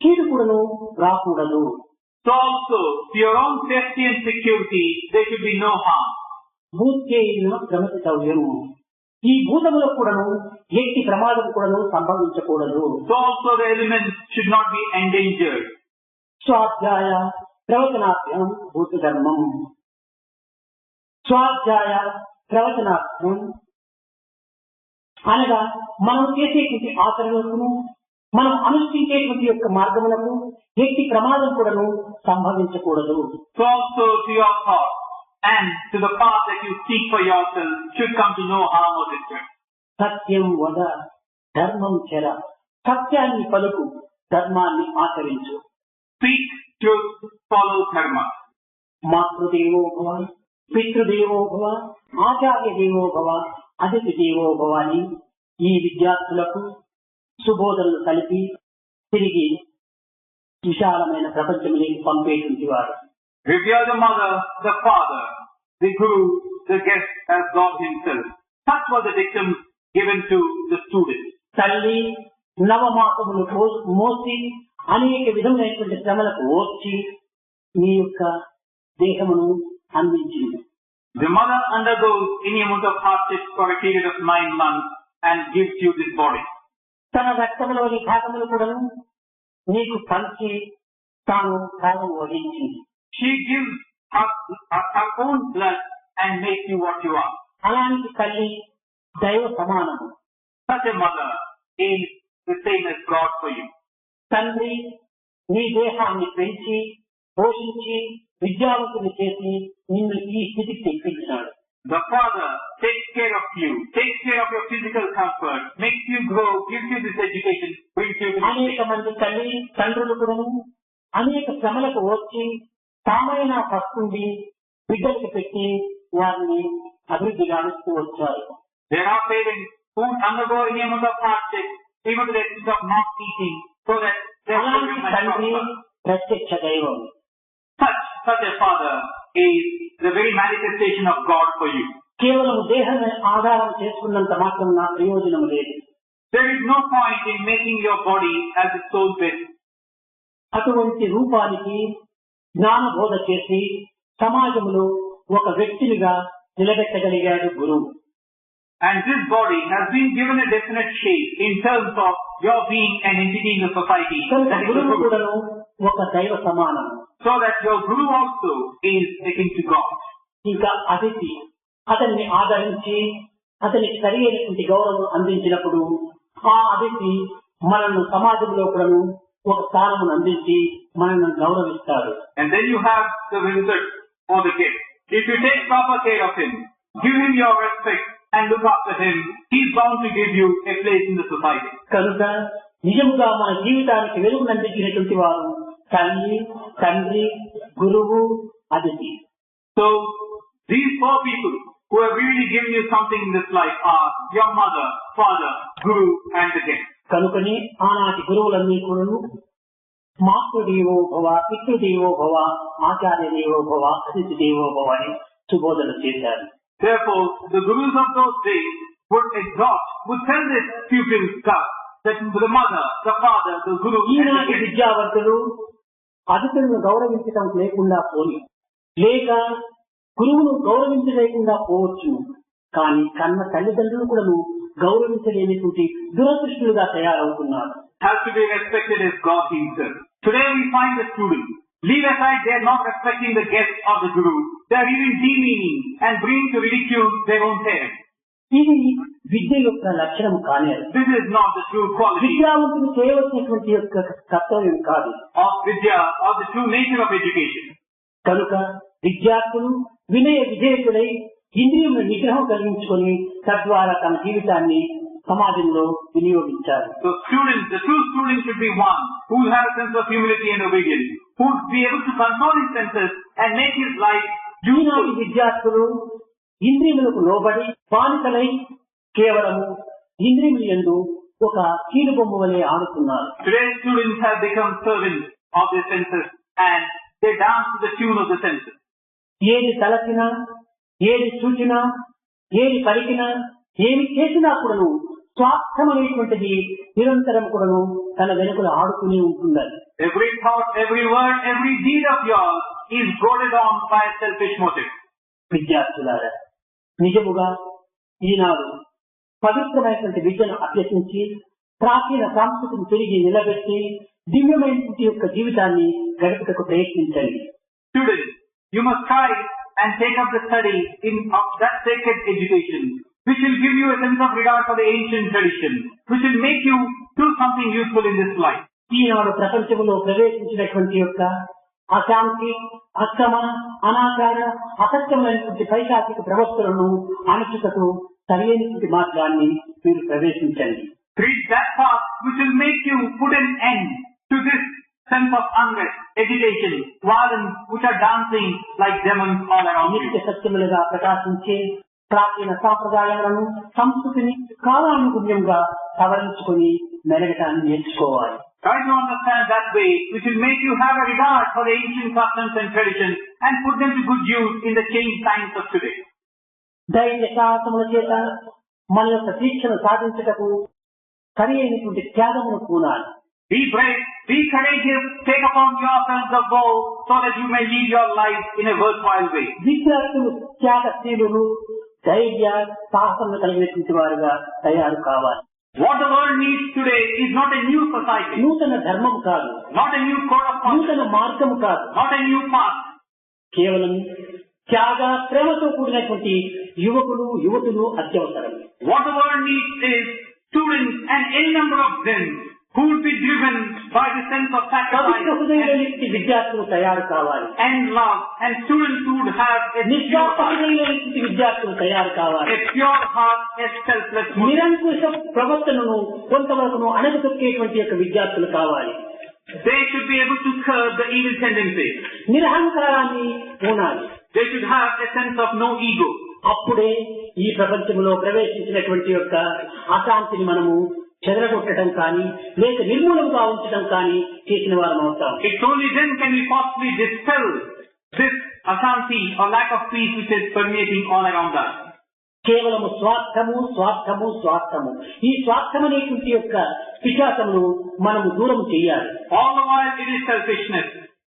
కీడు కూడాను రాకూడదు. So also, to your own safety and security, there should be no harm. భూత్యైన ప్రమదితవ్యం, ఈ భూతములకు కూడాను ఎట్టి ప్రమాదం కూడాను సంభవించకూడదు. So also the elements should not be endangered. స్వాధ్యాయ ప్రవచనార్థం భూత ధర్మం, స్వాధ్యాయ ప్రవచనార్థం అనగా మనం చేసేటువంటి ఆచరణలకు, మనం అనుష్ఠించేటువంటి యొక్క మార్గములకు ఎట్టి ప్రమాదం కూడాను సంభవించకూడదు. So also to your thought and to the path that you seek for yourself should come to no harm or distress. సత్యం వద ధర్మం చెర, సత్యాన్ని పలుకు, ధర్మాన్ని ఆచరించు. Speak truth, follow dharma. మాతృదేవో భవ, పితృదేవో భవ, ఆచార్య దేవో భవ, అతిథి దేవో భవ అని ఈ విద్యార్థులకు సుబోధనలు కలిపి తిరిగి విశాలమైన ప్రపంచంలోకి పంపేటువంటి వారు. Revere the mother, the father, the guru, the guest as God himself. Such were the dictums given to the students. తల్లి నవమాసములు మోసి అనేక విధములైనటువంటి శ్రమలకు ఓర్చి మీ యొక్క దేహమును అందించింది. The mother undergoes any amount of hardships for a period of 9 months and gives you this body. తన రక్తంలోని భాగములు కూడా నీకు పంచి తాను కాలం వహించింది. She gives her own blood and makes you what you are. అలాంటి తల్లి దైవ సమానము. Such a mother is the same as God for you. తండ్రి నీ దేహాన్ని పెంచి పోషించి విద్యావంతుని చేసి నిన్ను ఈ స్థితికి తెప్పించినాడు. the father takes care of you, takes care of your physical comfort, makes you grow, gives you this education, brings you to అనేక మంది తండ్రులు కూడా అనేక శ్రమలకు వచ్చి తామైన వస్తుంది బిడ్డలకు పెట్టి వారిని అభివృద్ధి గావిస్తూ వచ్చారు. There are parents who undergo any amount of hardship, even to the extent of not eating, so that their children might తండ్రి prosper. ప్రత్యక్ష దైవం. Such a father is the very manifestation of God for you. కేవలం దేహాన్ని ఆధారం చేసుకున్నంత మాత్రం నా ప్రయోజనం లేదు. There is no point in making your body as a sole base. అటువంటి రూపానికి జ్ఞాన బోధ చేసి సమాజంలో ఒక వ్యక్తినిగా నిలబెట్టగలిగాడు గురువు. And this body has been given a definite shape in terms of your being an entity in the society. కనుక That is the గురువు Guru. కూడాను ఒక దైవ సమానం. So that your Guru also is akin to God. ఇంకా అతిథి అతన్ని ఆదరించి అతనికి సరి అయినటువంటి గౌరవం అందించినప్పుడు ఆ అతిథి మనల్ని సమాజంలో కూడాను ఒక స్థానమును అందించి మనల్ని గౌరవిస్తాడు. And then you have the result or the gift. If you take proper care of him, give him your respect and look after him, he is bound to give you a place in the society. కనుక నిజముగా మన జీవితానికి వెలుగునందించినటువంటి వారు తండ్రి గురువు అతిథి. So these four people who have really given you something in this life are your mother, father, guru and the guest. కనుకని ఆనాటి గురువులన్నీ కూడా మాతృదేవో భవ, పితృదేవో భవ, ఆచార్య దేవో భవ, అతిథి దేవో భవ అని సుబోధన చేశారు. Therefore, the gurus of those days would exhort, would tell their pupils that the mother, the father, the guru and the ఈనాటి guest. విద్యావంతులు అతిథులను గౌరవించడం లేకుండా పోయి లేక గురువును గౌరవించలేకుండా పోవచ్చు. కానీ కన్న తల్లిదండ్రులు కూడా గౌరవించలేనిటువంటి దురదృష్టులుగా తయారవుతున్నారు. Has to be respected as God himself. Today we find the students, leave aside they are not respecting the guest of the guru, they are even demeaning and bringing to ridicule their own parents. ఇది విద్య యొక్క లక్షణం కానీ This is not the true quality విద్యావంతులు చేయవలసినటువంటి యొక్క కర్తవ్యం కాదు. of Vidya or the true nature of education. కనుక విద్యార్థులు వినయ విధేయకులై ఇంద్రియముల నిగ్రహం కలిగించుకొని తద్వారా తమ జీవితాన్ని సమాజంలో వినియోగించారు. So students, the true student should be one who will have a sense of humility and obedience, who would be able to control his senses and make his life ఈనాటి useful. విద్యార్థులు ఇంద్రియములకు లోబడి బానిసలై కేవలము ఇంద్రియములు యందు ఒక కీలు బొమ్మ వలె ఆడుతున్నారు. Today's students have become servants of their senses and they dance to the tune of the senses. ఏది తలచినా, ఏది చూచినా, ఏది పలికినా, ఏమి చేసినా కూడాను స్వార్థమనేటువంటిది నిరంతరం కూడాను తన వెనుకలు ఆడుతూనే ఉంటుందని. Every thought, every word, every deed of yours is goaded on by a selfish motive. విద్యార్థులారా, నిజముగా ఈనాడు పవిత్రమైనటువంటి విద్యను అభ్యసించి ప్రాచీన సంస్కృతిని తిరిగి నిలబెట్టి దివ్యమైనటువంటి యొక్క జీవితాన్ని గడుపుటకు ప్రయత్నించండి. Students, you must try and take up the study of that sacred education, which will give you a sense of regard for the ancient tradition, which will make you do something useful in this life. ఈనాడు ప్రపంచంలో ప్రవేశించినటువంటి యొక్క అశాంతి, అక్రమ, అనాచార, అసత్యమైనటువంటి పైశాచిక ప్రవక్తలను అణచుటకు సరైనటువంటి మార్గాన్ని మీరు ప్రవేశించండి. Read that path which will make you put an end to this sense of unrest, agitation, violence, which are dancing like demons all around you. నిత్య సత్యములుగా ప్రకాశించే ప్రాచీన సాంప్రదాయాలను, సంస్కృతిని కాలానుగుణ్యంగా సవరించుకొని మెలగటాన్ని నేర్చుకోవాలి. Try to understand that way, which will make you have a regard for the ancient customs and traditions and put them to good use in the changed times of today. ధైర్య సాహసముల చేత మన యొక్క దీక్షను సాధించటకు సరి అయినటువంటి త్యాగమును పూనాలి. Be brave, be courageous, take upon yourself the vow so that you may lead your life in a worthwhile way. విద్యార్థులు త్యాగశీలులు, ధైర్య సాహసములు కలిగినటువంటి వారుగా తయారు కావాలి. What the world needs today is not a new society, నూతన ధర్మం కాదు, not a new code of conduct, నూతన మార్గము కాదు, not a new path. కేవలం త్యాగ ప్రేమతో కూడినటువంటి యువకులు యువతులు అత్యవసరం. What the world needs is students and any number of them who would be driven by the sense of sacrifice పవిత్ర హృదయులైన విద్యార్థులు తయారు కావాలి. and love, and students who would have a pure నిస్వార్థ heart, హృదయులైన విద్యార్థులు తయారు కావాలి. a pure heart, a selfless motive. నిరంకుశ ప్రవర్తనను కొంతవరకు అణగదొక్కేటువంటి యొక్క విద్యార్థులు కావాలి. They should be able to curb the evil tendencies. నిరహంకారాన్ని ఉండాలి. They should have a sense of no ego. అప్పుడే ఈ ప్రపంచంలో ప్రవేశించినటువంటి యొక్క అశాంతిని మనము చెదరగొట్టడం కానీ లేక నిర్మూలంగా ఉంచడం కానీ చేసిన వారం అవుతాం. It's only then can we possibly dispel this ashanti or lack of peace which is permeating all around us. కేవలము స్వార్థము స్వార్థము స్వార్థము ఈ స్వార్థం అనేటువంటి యొక్క పిశాచమును మనము దూరం చేయాలి. All the while it is selfishness.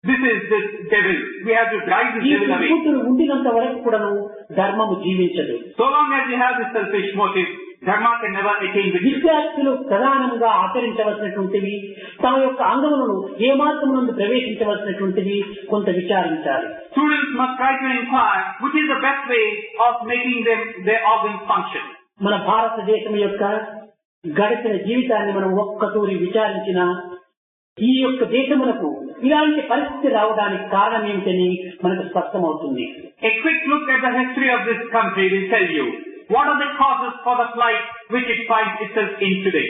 This is this devil. We have to drive this ఈ devil away. కూతురు ఉండినంత వరకు కూడాను ధర్మము జీవించదు. So long as we have this selfish motive, dharma can never attain victory. విద్యార్థులు ప్రధానంగా ఆచరించవలసినటువంటివి తమ యొక్క అంగములను ఏ మార్గమునందు ప్రవేశించవలసినటువంటివి కొంత విచారించాలి. Students must try to inquire which is the best way of making their organs function. మన భారతదేశం యొక్క గడిచిన జీవితాన్ని మనం ఒక్కతూరి విచారించిన ఈ యొక్క దేశమునకు ఇలాంటి పరిస్థితి రావడానికి కారణం ఏమిటని మనకు స్పష్టమవుతుంది. A quick look at the history of this country will tell you what are the causes for the plight which it finds itself in today.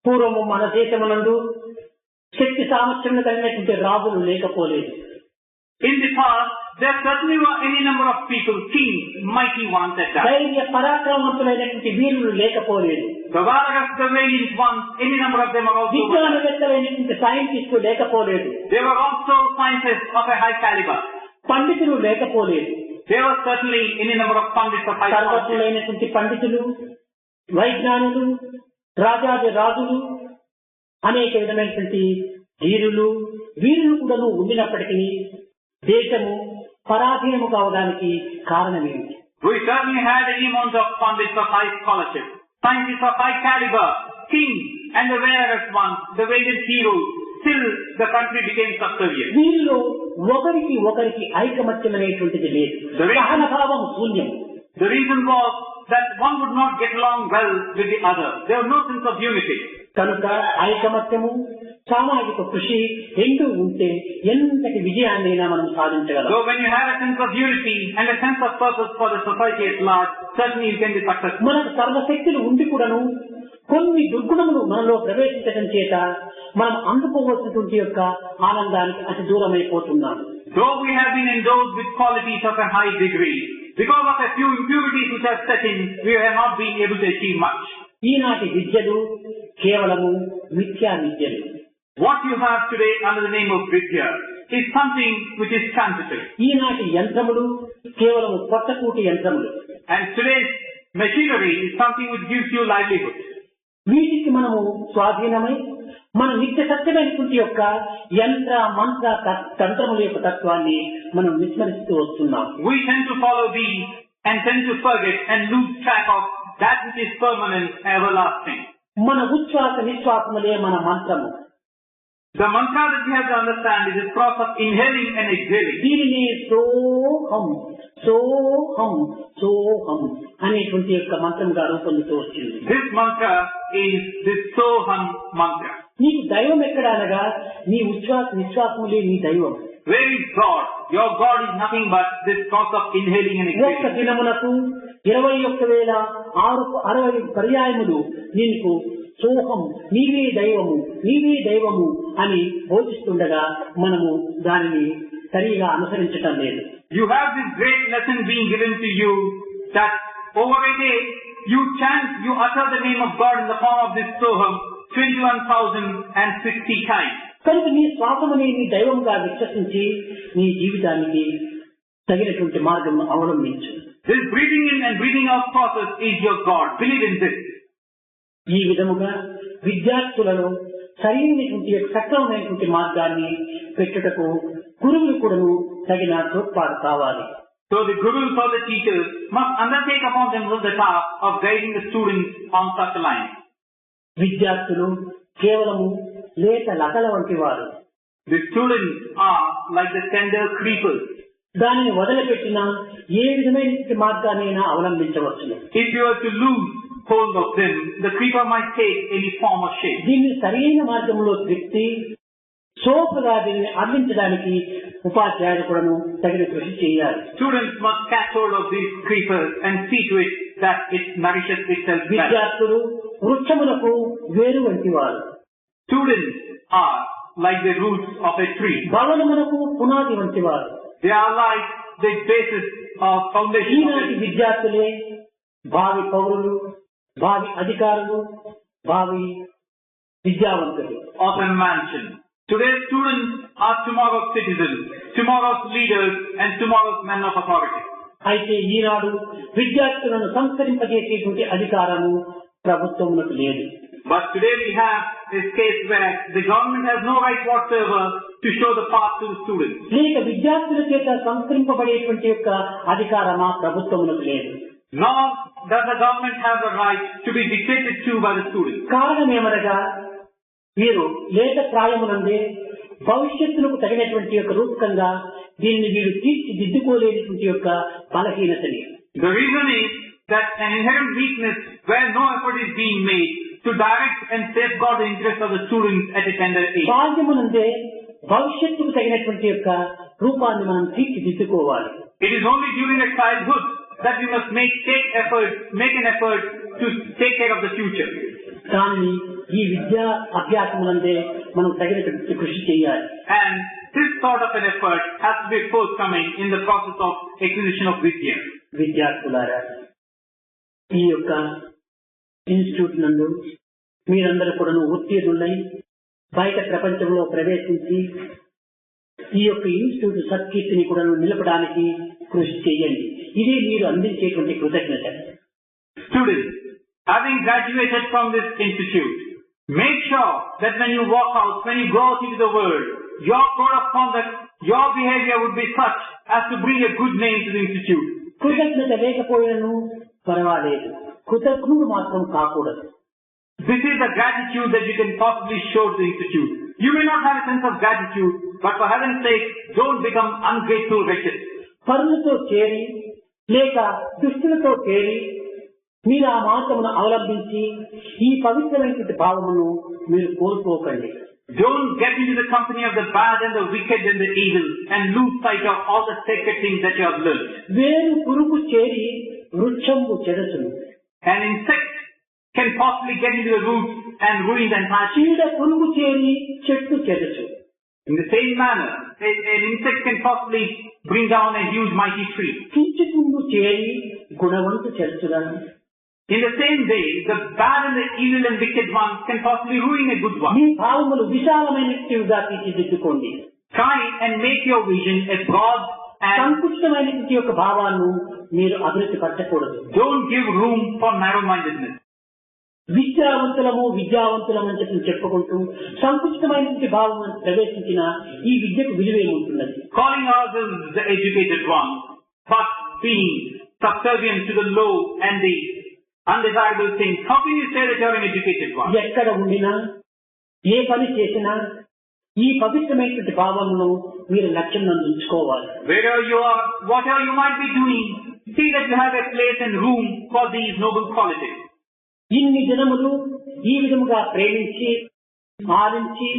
పూర్వము మన దేశమునందు శక్తి సామర్థ్యం కలిగినటువంటి రాజులు లేకపోలేదు. In the past, there certainly were any number of people, kings, mighty ones at that. ధైర్య పరాక్రమవంతులైనటువంటి వీరులు లేకపోలేదు. The Varagas, the valiant ones, any number of them are also. విజ్ఞానవేత్తలైనటువంటి సైంటిస్టులు లేకపోలేదు. They were also scientists of a high caliber. పండితులు లేకపోలేదు. There were certainly any number of pundits of high quality. సర్వజ్ఞులైనటువంటి పండితులు, వైజ్ఞానులు, రాజాది రాజులు, అనేక విధమైనటువంటి ధీరులు, వీరులు కూడా ఉండినప్పటికీ దేశము పరాధీనము కావడానికి కారణమేమిటి? We certainly had any amount of pundits of high scholarship, scientists of high caliber, kings, and the Varagas ones, the valiant heroes. Still, the country became subservient. వీరిలో ఒకరికి ఒకరికి ఐకమత్యం అనేటువంటిది లేదు. సహనభావం శూన్యం. The reason was that one would not get along well with the other. There was no sense of unity. కనుక ఐకమత్యము సామాజిక కృషి రెండు ఉంటే ఎంతటి విజయాన్నైనా మనం సాధించగలం. So when you have a sense of unity and a sense of purpose for the society at large, certainly you can be successful. మనకు సర్వశక్తులు ఉండి కూడాను కొన్ని దుర్గుణములు మనలో ప్రవేశించడం చేత మనం అందుకోవాల్సినటువంటి యొక్క ఆనందానికి అతి దూరమైపోతున్నాం. Though we have been endowed with qualities of a high degree, because of a few impurities which have set in, we have not been able to achieve much. ఈనాటి విద్యలు కేవలము మిథ్యా విద్యలు. What you have today under the name of Vidya is something which is transitory. ఈనాటి యంత్రములు కేవలము పొట్టకూటి యంత్రములు. And today's machinery is something which gives you livelihood. వీటికి మనము స్వాధీనమై మన నిత్య సత్యమైనటువంటి యొక్క యంత్ర మంత్ర తంత్రముల యొక్క తత్వాన్ని మనం విస్మరిస్తూ వస్తున్నాం. We tend to follow these and tend to forget and lose track of that which is permanent and everlasting. మన ఉచ్ఛ్వాస నిశ్వాసములే మన మంత్రము. The mantra that we have to understand is this process of inhaling and exhaling. దీనిని సోహం సోహం సోహం అనేటువంటి యొక్క మంత్రంగా రూపొందుతూ వచ్చింది. This mantra is this Soham mantra. నీకు దైవం ఎక్కడ అనగా నీ ఉచ్ఛ్వాస నిశ్వాసములే నీ దైవం. Where is God? Your God is nothing but this process of inhaling and ఒక్క exhaling. దినమునకు 21,660 పర్యాయములు నీకు సోహం నీవే దైవము నీవే దైవము అని బోధిస్తుండగా మనము దానిని సరిగా అనుసరించటం లేదు. You have this great lesson being given to you that over a day you chant, you utter the name of God in the form of this Soham 21,060 times. కనుక నీ శ్వాసముని నీ దైవంగా విశ్వసించి నీ జీవితానికి తగినటువంటి మార్గం అవలంబించు. This breathing in and breathing out process is your God. Believe in this. ఈ విధముగా విద్యార్థులలో సరైనటువంటి సక్రమమైనటువంటి మార్గాన్ని పెట్టుటకు గురువులు కూడాను తగిన తోడ్పాటు కావాలి. So the gurus or the teachers must undertake upon themselves the task of guiding the students on such a line. విద్యార్థులు కేవలము లేత లతల వంటి వారు. The students are like the tender creepers. దానిని వదిలిపెట్టిన ఏ విధమైన మార్గాన్నైనా అవలంబించవచ్చును. If you are to lose hold of them, the creeper might take any form or shape. దీన్ని సరైన మార్గంలో త్రిప్తి సోపుగా దీన్ని అందించడానికి ఉపాధ్యాయులు కూడాను తగిన కృషి చేయాలి. Students must catch hold of these creepers and see to it that it nourishes itself well. విద్యార్థులు వృక్షములకు వేరు వంటి వారు. Students are like the roots of a tree. భవనములకు పునాది వంటి వారు. They are like the basis of foundation. ఈనాటి విద్యార్థులే భావి పౌరులు, భావి అధికారులు, భావి విద్యావంతులు. Often mentioned. Today's students are tomorrow's citizens, tomorrow's leaders, and tomorrow's men of authority. అయితే ఈనాడు విద్యార్థులను సంస్కరింపజేసేటువంటి అధికారము ప్రభుత్వమునకు లేదు. But today we have this case where the government has no right whatsoever to show the path to the students. లేక విద్యార్థుల చేత సంస్కరింపబడేటువంటి యొక్క అధికారమా ప్రభుత్వమునకు లేదు. Nor does the government have the right to be dictated to by the students. కారణమేమనగా మీరు లేత ప్రాయమునందే భవిష్యత్తులకు తగినటువంటి యొక్క రూపకంగా దీన్ని వీరు తీర్చిదిద్దుకోలేనటువంటి యొక్క బలహీనతని. The reason is that an inherent weakness where no effort is being made to direct and safeguard the interests of the students at a tender age. బాల్యమునందే భవిష్యత్తుకు తగినటువంటి యొక్క రూపాన్ని మనం తీర్చిదిద్దుకోవాలి. It is only during the childhood that we must make an effort to take care of the future. కానీ ఈ విద్యా అభ్యాసమునందే మనం తగినటువంటి కృషి చేయాలి. And this sort of an effort has to be forthcoming in the process of acquisition of vidya. విద్యార్థులారా, ఈ యొక్క ఇన్స్టిట్యూట్ నందు మీరందరూ కూడా ఉత్తీర్ణులై బయట ప్రపంచంలో ప్రవేశించి ఈ యొక్క ఇన్స్టిట్యూట్ సత్కీర్తిని కూడా నిలపడానికి కృషి చేయండి. ఇదే మీరు అందించేటువంటి కృతజ్ఞత. Students, having graduated from this institute, make sure that when you walk out, when you go out into the world, your code of conduct, your behavior would be such as to bring a good name to the institute. కృతజ్ఞత లేకపోయినను పర్వాలేదు, కృతజ్ఞుడు మాత్రం కాకూడదు. This is the gratitude that you can possibly show to the institute. You may not have a sense of gratitude, but for heaven's sake, don't become ungrateful wretches. పరులతో చేరి లేక దుష్టులతో చేరి మీరు ఆ మార్గమును అవలంబించి ఈ పవిత్రమైనటువంటి భావమును మీరు కోల్పోకండి. Don't get into the company of the bad and the wicked and the evil and lose sight of all the sacred things that you have learned. వేరు పురుగు చేరి వృక్షము చెదచును. An insect can possibly get into the roots and ruin the entire tree. చీడ పురుగు చేరి చెట్టు చెదచు. In the same manner, an insect can possibly bring down a huge mighty tree. కించుకుండు చేరి గుణవంతు చెదచుగా. In the same way, the bad and the evil and wicked ones can possibly ruin a good one. మీ భావములు విశాలమైనట్టుగా తీర్చిదిద్దుకోండి. Try and make your vision a broad and సంకుచితమైనటువంటి యొక్క భావాన్ని మీరు అభివృద్ధి పరచకూడదు. don't give room for narrow-mindedness. విద్యావంతులమని చెప్పి చెప్పుకుంటూ సంకుచితమైనటువంటి భావం ప్రవేశించిన ఈ విద్యకు విలువేముంటున్నది? Calling ourselves the educated ones, but being subservient to the low and the undesirable things. How can you say that you are an educated one? ఎక్కడ ఉండినా ఏ పని చేసినా ఈ పవిత్రమైనటువంటి భావమును మీరు లక్ష్యం ఉంచుకోవాలి. Wherever you are, whatever you might be doing, see that you have a place and room for these noble qualities. ఇన్ని జనములు ఈ విధముగా ప్రేమించి ఆలించి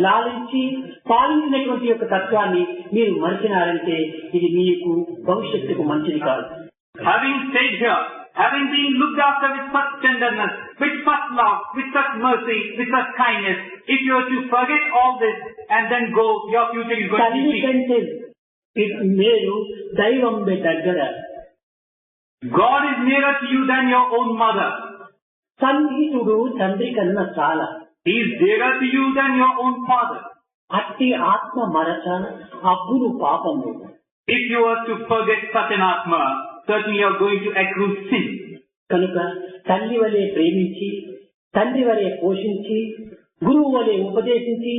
లాలించి పాలించినటువంటి యొక్క తత్వాన్ని మీరు మరిచినారంటే ఇది మీకు భవిష్యత్తుకు మంచిది కాదు. Having stayed here, having been looked after with such tenderness, with such love, with such mercy, with such kindness, if you are to forget all this and then go, your future is going to తల్లి be కంటే మీరు దైవం దగ్గర. God is nearer to you than your own mother. సన్నిహితుడు తండ్రి కన్నా చాలా. He is dearer to you than your own father. అట్టి ఆత్మ మరచ అబ్బును పాపము. If you are to forget such an Atma, certainly you are going to accrue sin. కనుక తల్లి వలె ప్రేమించి, తండ్రి వలె పోషించి, గురువు వలె ఉపదేశించి,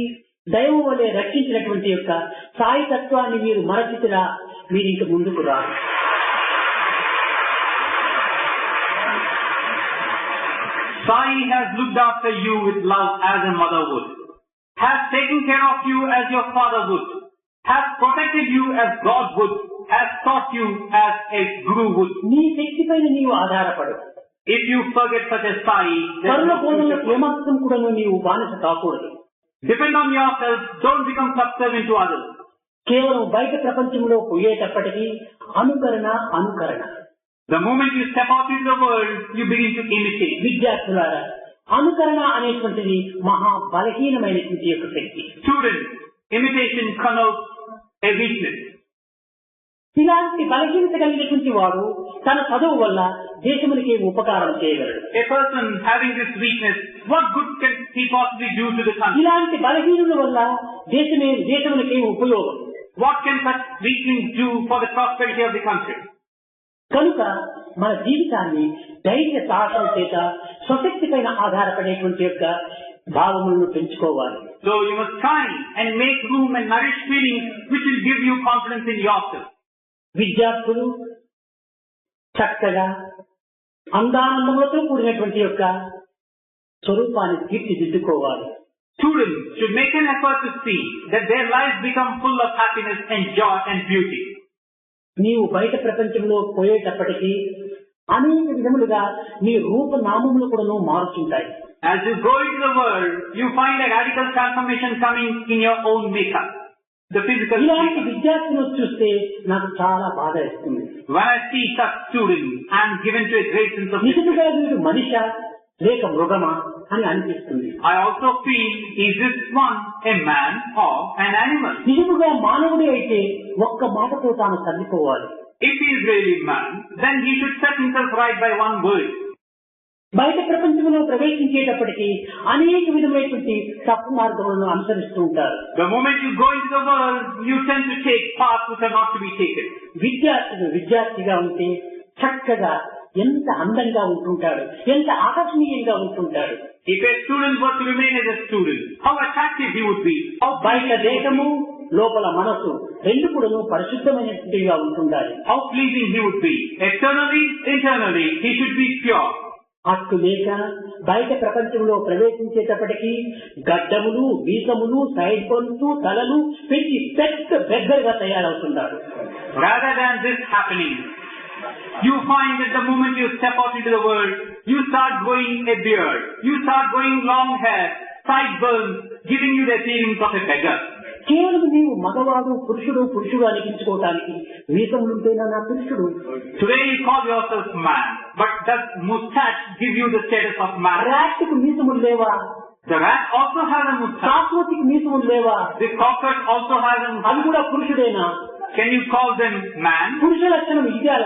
దైవం వలె రక్షించినటువంటి యొక్క సాయి తత్వాన్ని మీరు మరచితిరా మీరు ఇంక ముందుకు రారు. Sai has looked after you with love as a mother would, has taken care of you as your father would, has protected you as God would, has taught you as a guru would. నీ శక్తి పైన నీవు ఆధారపడు. If you forget such a sai, కరుణ బోధనలకు ఏమాత్రం కూడా నీవు బానిస కాకూడదు. depend on yourself, don't become subservient to others. కేవలం బయట ప్రపంచంలో పోయేటప్పటికీ అనుకరణ అనుకరణ. The moment you step out into the world, you begin to imitate. విద్యార్థులారా, అనుకరణ అనేటువంటిది మహా బలహీనమైనటువంటి యొక్క శక్తి. Students, imitation connotes a weakness. ఇలాంటి బలహీనత కలిగినటువంటి వాడు తన చదువు వల్ల దేశమునికి ఉపకారం చేయగలడు. A person having this weakness, what good can he possibly do to the country? ఇలాంటి బలహీనుల వల్ల దేశమునికి ఉపయోగం. What can such weaklings do for the prosperity of the country? కనుక మన జీవితాన్ని ధైర్య సాహసం చేత స్వశక్తి పైన ఆధారపడేటువంటి యొక్క భావములను పెంచుకోవాలి. So you must try and make room and nourish feelings which will give you confidence in yourself. విద్యార్థులు చక్కగా అందానందములతో కూడినటువంటి యొక్క స్వరూపాన్ని తీర్చిదిద్దుకోవాలి. Students should make an effort to see that their lives become full of happiness and joy and beauty. నీవు బయట ప్రపంచంలో పోయేటప్పటికీ అనేక విధములుగా నీ రూపనామములు కూడా మారుతుంటాయి. As you go into the world, you find a radical transformation coming in your own makeup. The physical ఇలాంటి makeup. విద్యార్థులను చూస్తే నాకు చాలా బాధ వేస్తుంది. When I see such students, I am given to a great sense of నిజంగా వీడు మనిషా లేక మృగమా అని అనిపిస్తుంది. I also feel, is this one a man or an animal? నిజముగా మానవుడే అయితే ఒక్క మాటతో తాను సర్దుకోవాలి. If he is really man, then he should set himself right by one word. బయట ప్రపంచంలో ప్రవేశించేటప్పటికీ అనేక విధమైనటువంటి తప్పు మార్గములను అనుసరిస్తూ ఉంటారు. The moment you go into the world, you tend to take paths which are not to be taken. విద్యార్థిగా ఉంటే చక్కగా ఎంత అందంగా ఉంటుంటాడు, ఎంత ఆకర్షణీయంగా ఉంటుంటాడు. If a student were to remain as a student, how attractive he would be. బయట దేశము లోపల మనసు రెండు కూడా పరిశుద్ధమైనట్టుగా ఉంటుండాలి. How pleasing he would be. Externally, internally, he should be pure. అట్టు లేక బయట ప్రపంచంలో ప్రవేశించేటప్పటికీ గడ్డములు, వీసములు, సైడ్ పండ్లు, తలలు పెంచి పెద్ద బెగ్గరగా తయారవుతున్నారు. Rather than this happening, you find that the moment you step out into the world, you start growing a beard, you start growing long hair, sideburns, giving you the appearance of a beggar. కేవలం నీవు మగవాడు పురుషుడు అనిపించుకోవటానికి వీసములుంటేనా నా పురుషుడు? Today you call yourself man, but does mustache give you the status of man? ర్యాట్కు మీసములు లేవా? The rat also has a mustache. కాకుకి మీసములు లేవా? The cockroach also has a mustache. అది కూడా పురుషుడేనా? Can you call them man? పురుష లక్షణం ఇదే.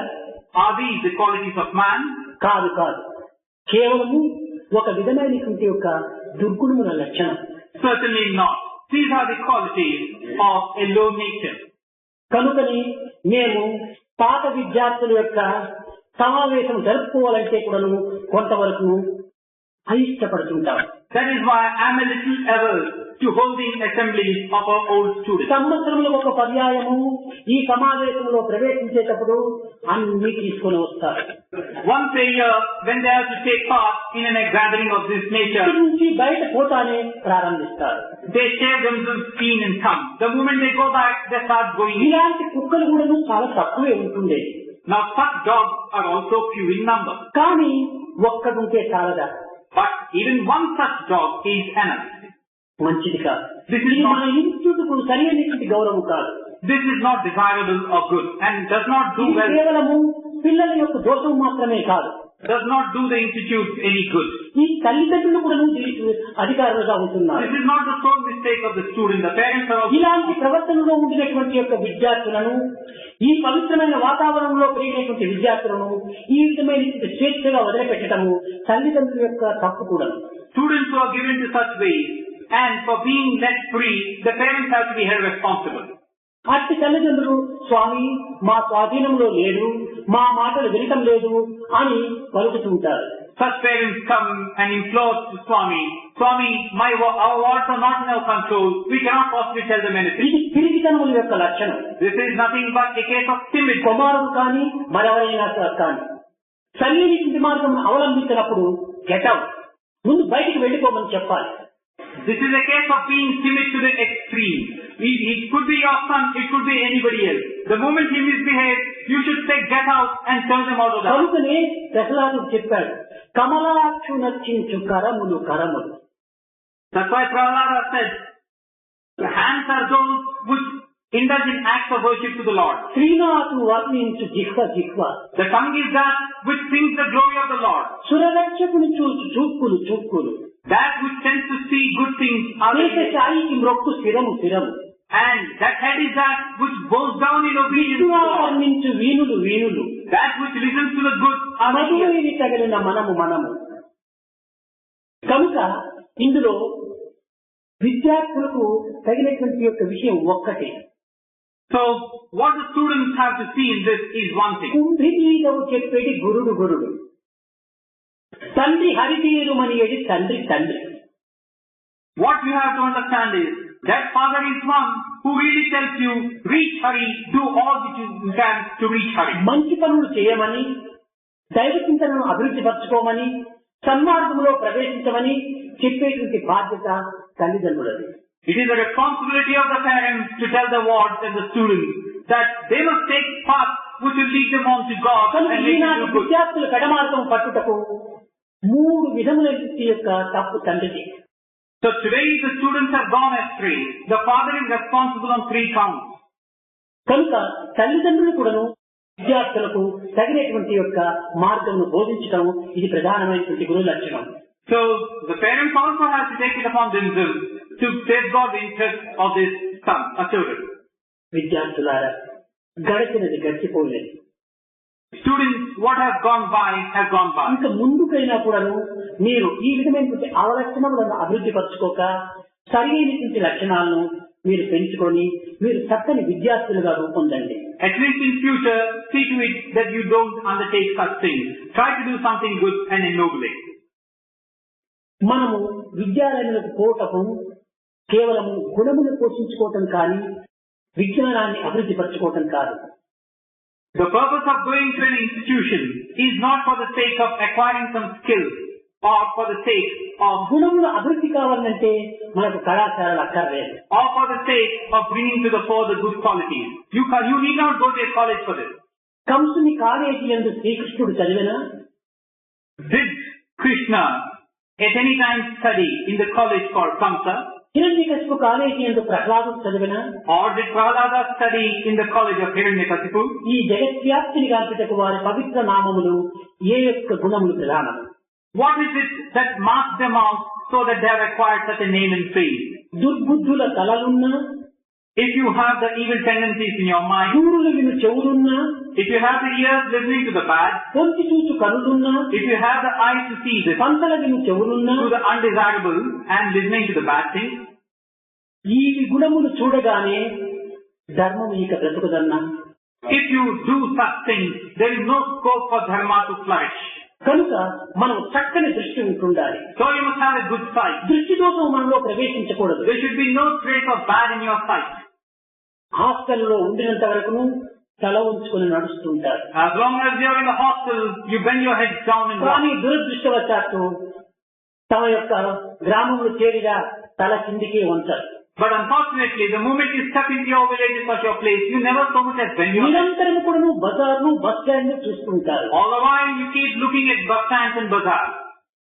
Are these the qualities of man? కాదు. కేవలము ఒక విధమైనటువంటి యొక్క దుర్గుణముల లక్షణం. Certainly not. These are the qualities of a low nature. కనుకని మేము పాత విద్యార్థుల యొక్క సమావేశం జరుపుకోవాలంటే కూడాను కొంతవరకు అయిష్టపడుతుంటాం. That is why I am a little averse to holding assemblies of our old students. సంవత్సరంలో ఒక పర్యాయము ఈ సమావేశంలో ప్రవేశించేటప్పుడు అన్ని తీసుకొని వస్తారు. Once a year, when they have to take part in a gathering of this nature, ఇక్కడి నుంచి బయట పోతానే ప్రారంభిస్తారు. they shave themselves clean and come. The moment they go back, they start going in. ఇలాంటి కుక్కలు కూడా చాలా తక్కువే ఉంటుండే. Now such dogs are also few in number. కానీ ఒక్కడుంటే చాలదా? But even one such dog is enough. మంచిది కాదు. This ఇది is మన not, ఇన్స్టిట్యూట్కు సరైనటువంటి గౌరవం కాదు. this is not desirable or good and does not do ఇది well, కేవలము పిల్లల యొక్క దోషం మాత్రమే కాదు. does not do the institute any good. ఈ తల్లిదండ్రులు కూడా దీనికి అధికారులుగా ఉంటున్నారు. This is not the sole mistake of the student. The parents are also. ఇలాంటి ప్రవర్తనలో ఉండినటువంటి యొక్క విద్యార్థులను, ఈ పవిత్రమైన వాతావరణంలో పెరిగినటువంటి విద్యార్థులను ఈ విధమైన స్వేచ్ఛగా వదిలిపెట్టడము తల్లిదండ్రుల యొక్క తప్పు కూడా. Students who are given to such ways and for being let free, the parents have to be held responsible. అట్టి తల్లిదండ్రులు స్వామి మా స్వాధీనంలో లేదు, మా మాటలు వినటం లేదు అని పలుకుతుంటారు. Such parents come and implore to Swami, our words are not in our control, we cannot possibly tell them anything. ఇది పిరికితనముల యొక్క లక్షణం. This is nothing but a case of timid. కుమారుడు కానీ మరెవరైనా కానీ సరైనటువంటి మార్గం అవలంబించినప్పుడు గెట్ అవుట్, ముందు బయటికి వెళ్ళిపోమని చెప్పాలి. This is a case of being timid to the extreme. It could be your son, it could be anybody else. The moment he misbehaves, you should say get out and tell them out of the house. కనుకనే ప్రహ్లాదుడు చెప్పాడు, కమలాక్షు నర్చించు కరములు కరములు. That's why Prahlada said, the hands are those which indulge in acts of worship to the Lord. Srinath వర్ణించు జిహ్వ జిహ్వ. The tongue is that which sings the glory of the Lord. సురరక్షకుని చూచు చూక్కులు చూక్కులు. That which tends to see good things are దేశ సాయికి మ్రొక్కు శిరము శిరము. and that head is that which bows down in obedience to విష్ణువా God. వర్ణించు వీణులు వీణులు. That which listens to the good are the ears. మధురైని తగిలిన మనము మనము. కనుక ఇందులో విద్యార్థులకు తగినటువంటి యొక్క విషయం ఒక్కటే. So what the students have to see in this is one thing. కుంభినీదవు చెప్పేది గురుడు గురుడు. తండ్రి హరితీరుమని ఏది తండ్రి తండ్రి. What you have to understand is that Father is one who really tells you, reach Hari, do all that you can to reach Hari. మంచి పనులు చేయమని, దైవ చింతనను అభివృద్ధి పరచుకోమని, సన్మార్గంలో ప్రవేశించమని చెప్పేటువంటి బాధ్యత తల్లిదండ్రులది. It is the responsibility of the parents to tell the wards and the students that they must take paths which will lead them on to God కనుక and lead them ఈనాటి to good. విద్యార్థుల పెడమార్గం పట్టుటకు 3 విధముల యొక్క తప్పు తండ్రిది. So today the students have gone astray. The father is responsible on 3 counts. కనుక తల్లిదండ్రులు కూడాను విద్యార్థులకు తగినటువంటి యొక్క మార్గంను బోధించడం ఇది ప్రధానమైనటువంటి గురు లక్షణం. So the parents also have to take it upon themselves to safeguard the interest of this son, a children. విద్యార్థులారా, గడిచినది గడిచిపోలేదు. Students, what has gone by has gone by. ఇంకా ముందుకైనా కూడాను మీరు ఈ విధమైనటువంటి అవలక్షణములను అభివృద్ధి పరచుకోక సరైనటువంటి లక్షణాలను మీరు పెంచుకొని మీరు చక్కని విద్యార్థులుగా రూపొందండి. At least in future, see to it that you don't undertake such things. Try to do something good and ennoble it. మనము విద్యాలయాలకు పోవటం కేవలము గుణములు పోషించుకోవటం కానీ విజ్ఞానాన్ని అభివృద్ధి పరచుకోవటం కాదు. The purpose of going to an institution is not for the sake of acquiring some skills or for the sake of గుణముల అభివృద్ధి కావాలంటే మనకు కళాశాలలు అక్కర్లేదు. or for the sake of bringing to the fore the good qualities. You need not go to a college for this. కంసుని college యందు శ్రీకృష్ణుడు చదివినా, Did Krishna at any time study in the college called Kamsa? Hiranyakashipu college యందు ప్రహ్లాదుడు చదివినా, Or did Prahlada study in the college of Hiranyakasipu? ఈ జగత్వ్యాప్తిని గాంచుటకు వారి పవిత్ర నామములు ఏ యొక్క గుణములు ప్రధానము. What is it that marks them out so that they have acquired such a name and fame? దుర్బుద్ధుల తలలున్నా, If you have the evil tendencies in your mind, దూరులు విను చెవులున్నా, if you have the ears listening to the bad, పొంచి చూచు కనులున్నా, if you have the eyes to see this, Pantala విను చెవులున్నా, to the undesirable and listening to the bad things, ఈ గుణములు చూడగానే ధర్మం ఇక బ్రతుకుదన్నా. if you do such things, there is no scope for dharma to flourish. కనుక మనం చక్కని దృష్టి ఉంటుండాలి. So you must have a good sight. దృష్టి దోషం మనలో ప్రవేశించకూడదు. There should be no trace of bad in your sight. హాస్టల్లో ఉండినంత వరకును తల ఉంచుకొని నడుస్తుంటారు. As long as you are in the hostel, you bend your head down and walk. కానీ దురదృష్టవశాత్తు తమ యొక్క గ్రామంలో చేరిగా తల కిందికి వంచారు. But unfortunately, the moment you step into your villages or your place, you never so much as bend your head. నిరంతరం కూడా బజార్ను bus stand చూస్తుంటారు. All the while you keep looking at bus stands and bazaars.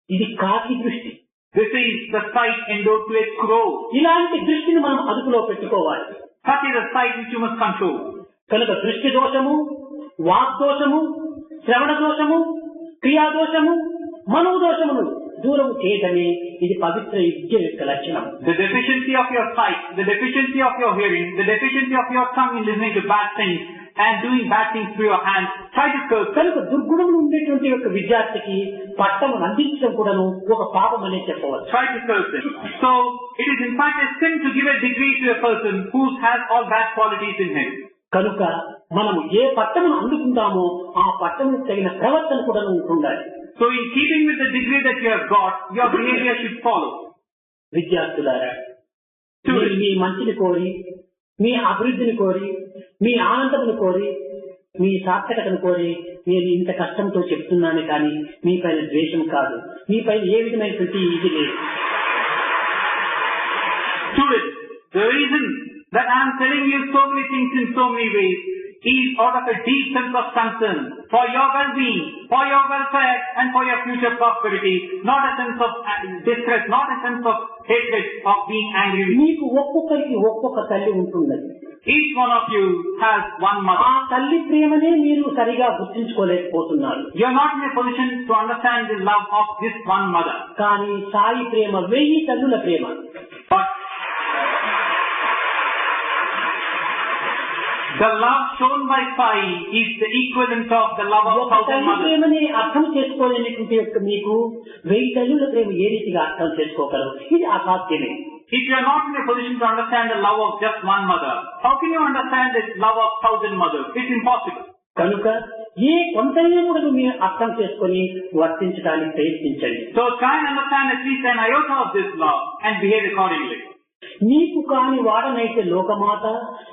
ఇది కాకి దృష్టి. This is the sight endowed to a crow. ఇలాంటి దృష్టిని మనం అదుపులో పెట్టుకోవాలి. Such is a sight which you must control. కనుక దృష్టి దోషము, వాగ్దోషము, శ్రవణ దోషము, క్రియా దోషము, మనో దోషమును దూరము చేయటమే ఇది పవిత్ర విద్య యొక్క లక్షణం. The deficiency of your sight, the deficiency of your hearing, the deficiency of your tongue in listening to bad things and doing bad things through your hands, try to curse. కనుక దుర్గుణములు ఉండేటువంటి యొక్క విద్యార్థికి పట్టము అందించడం కూడాను ఒక పాపం అనే చెప్పవచ్చు. Try to curse it. So, it is in fact a sin to give a degree to a person who has all bad qualities in him. కనుక మనము ఏ పట్టమును అందుకుంటామో ఆ పట్టముకు తగిన ప్రవర్తన కూడా ఉంటుండాలి. So, in keeping with the degree that you have got, your behavior should follow. విద్యార్థులారా, మీరు మీ మంచిని కోరి, మీ అభివృద్ధిని కోరి, మీ ఆనందమును కోరి, మీ సార్థకతను కోరి నేను ఇంత కష్టంతో చెప్తున్నాను కానీ మీ పైన ద్వేషం కాదు, మీ పైన ఏ విధమైనటువంటి ఇది లేదు. Students, the reason that I am telling you so many things in so many ways is out of a deep sense of concern for your well-being, for your welfare, and for your future prosperity, not a sense of distress, not a sense of hatred, of being angry. మీకు ఒక్కొక్కరికి ఒక్కొక్క తల్లి ఉంటున్నది. Each one of you has one mother. ఆ తల్లి ప్రేమనే మీరు సరిగా గుర్తించుకోలేకపోతున్నారు. You are not in a position to understand the love of this one mother. కానీ సాయి ప్రేమ 1000 తల్లుల ప్రేమ. But the love shown by Sai is the equivalent of the love of 1000 mothers. ప్రేమని అర్థం చేసుకోలేనటువంటి మీకు 1000 తల్లుల ప్రేమ ఏ రీతిగా అర్థం చేసుకోగలరు? ఇది అసాధ్యమే. If you are not in a position to understand the love of just one mother, how can you understand the love of 1000 mothers? It's impossible. కనుక ఏ కొంతైనా కూడా మీరు అర్థం చేసుకొని వర్తించడానికి ప్రయత్నించండి. So try and understand at least an iota of this love and behave accordingly. నీకు కాని వాడనైతే లోకమాత,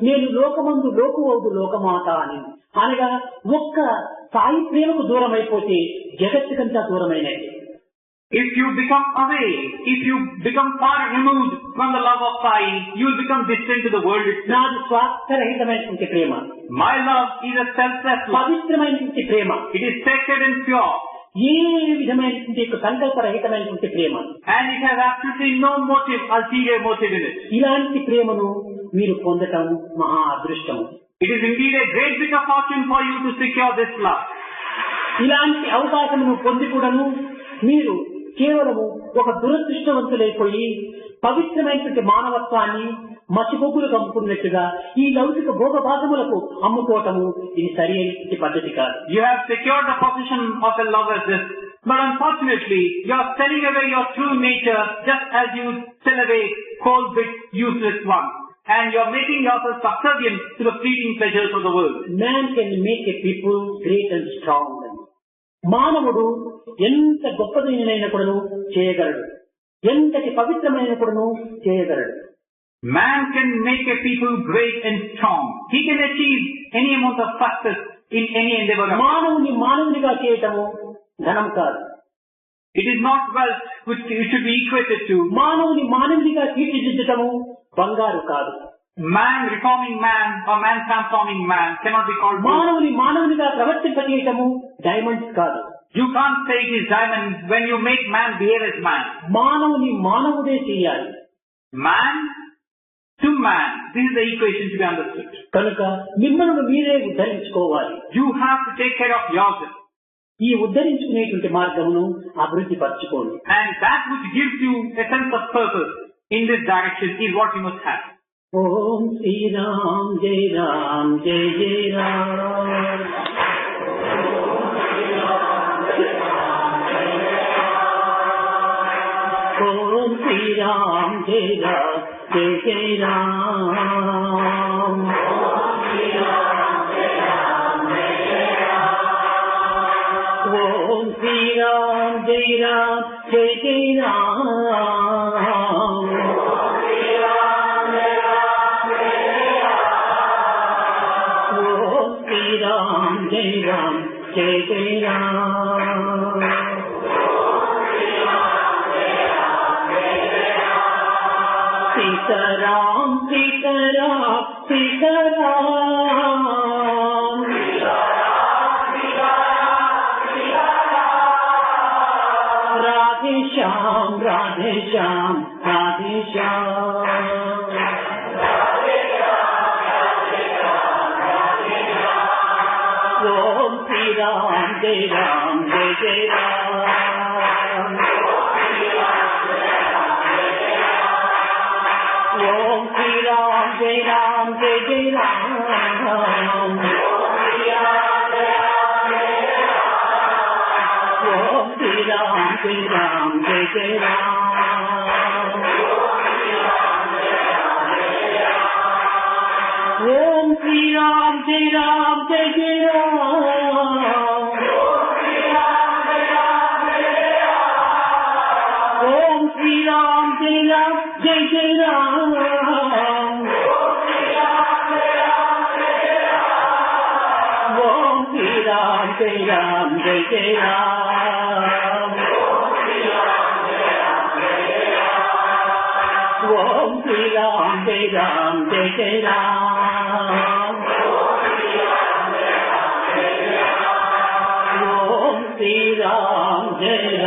నేను లోకమందు లోకువౌదు లోకమాత అని అనగా ఒక్క సాయి ప్రేమకు దూరం అయిపోతే జగత్తుకంతా దూరమైనది. If you become away, if you become far removed from the love of Sai, you will become distant to the world itself. నాది స్వార్థరహితమైనటువంటి ప్రేమ. My love is a selfless love. పవిత్రమైనటువంటి ప్రేమ. It is sacred and pure. ఏ విధమైనటువంటి సంకల్పరహితమైనటువంటి ప్రేమ. And it has absolutely no motive, ulterior motive in it. ఇలాంటి ప్రేమను మీరు పొందటం మహా అదృష్టము. It is indeed a great bit of fortune for you to secure this love. ఇలాంటి అవకాశమును పొంది కూడాను మీరు కేవలము ఒక దురదృష్టవంతులైపోయి పవిత్రమైనటువంటి మానవత్వాన్ని మసిబొగ్గులు కమ్ముకున్నట్టుగా ఈ లౌకిక భోగభాగములకు అమ్ముకోవటము ఇది సరి అయిన పద్ధతి కాదు. You have secured the position of a love as this, but unfortunately you are selling away your true nature just as you sell away cold bit useless one, and you are making yourself subservient to the fleeting pleasures of the world. Man can make a people great and strong. మానవుడు ఎంత గొప్పదైన కూడాను చేయగలడు, ఎంతటి పవిత్రమైన కూడాను చేయగలడు. Man can make a people great and strong. He can achieve any amount of success in any endeavor. మానవుని మానవునిగా చేయటము ధనం కాదు. It is not wealth which you should be equated to. మానవుని మానవునిగా తీర్చిదిద్దటము బంగారు కాదు. Man reforming man or man transforming man cannot be called gold. మానవుని మానవునిగా ప్రవర్తింపజేయటము diamonds కాదు. You can't say it is diamond when you make man behave as man. మానవుని మానవుడే చేయాలి. Man to man. This is the equation to be understood. కనుక మిమ్మల్ని మీరే ఉద్ధరించుకోవాలి. You have to take care of yourself. ఈ ఉద్ధరించుకునేటువంటి మార్గమును అభివృద్ధి పరచుకోండి. And that which gives you a sense of purpose in this direction is what you must have. ఓం శ్రీరామ్ జై రామ్ జై జై రామ్. ఓం శ్రీరామ్ జై రామ్ జై జై రామ్. ఓం శ్రీరామ్ జై రామ్ జై జై రామ్. ఓం శ్రీరామ్ జై రామ్ జై జై రామ్. సీతారాం సీతారాం సీతారాం. రాధే శ్యామ్ రాధే శ్యామ్ రాధే శ్యామ్. ఓం శ్రీరామ్ జై రామ్ జై జై రామ్. ఓం శ్రీరామ్ జై రామ్ జై జై రామ్. ఓం శ్రీరామ్ జై రామ్ జై జై రామ్. ఓం శ్రీరామ్ జై రామ్ జై జై రామ్. ఓం శ్రీరామ్ జై రామ్ జై జై రామ్. ఓం శ్రీరామ్ జై రామ్ జై జై రామ్. ఓం శ్రీరామ్ జై రామ్ జై జై రామ్. జయ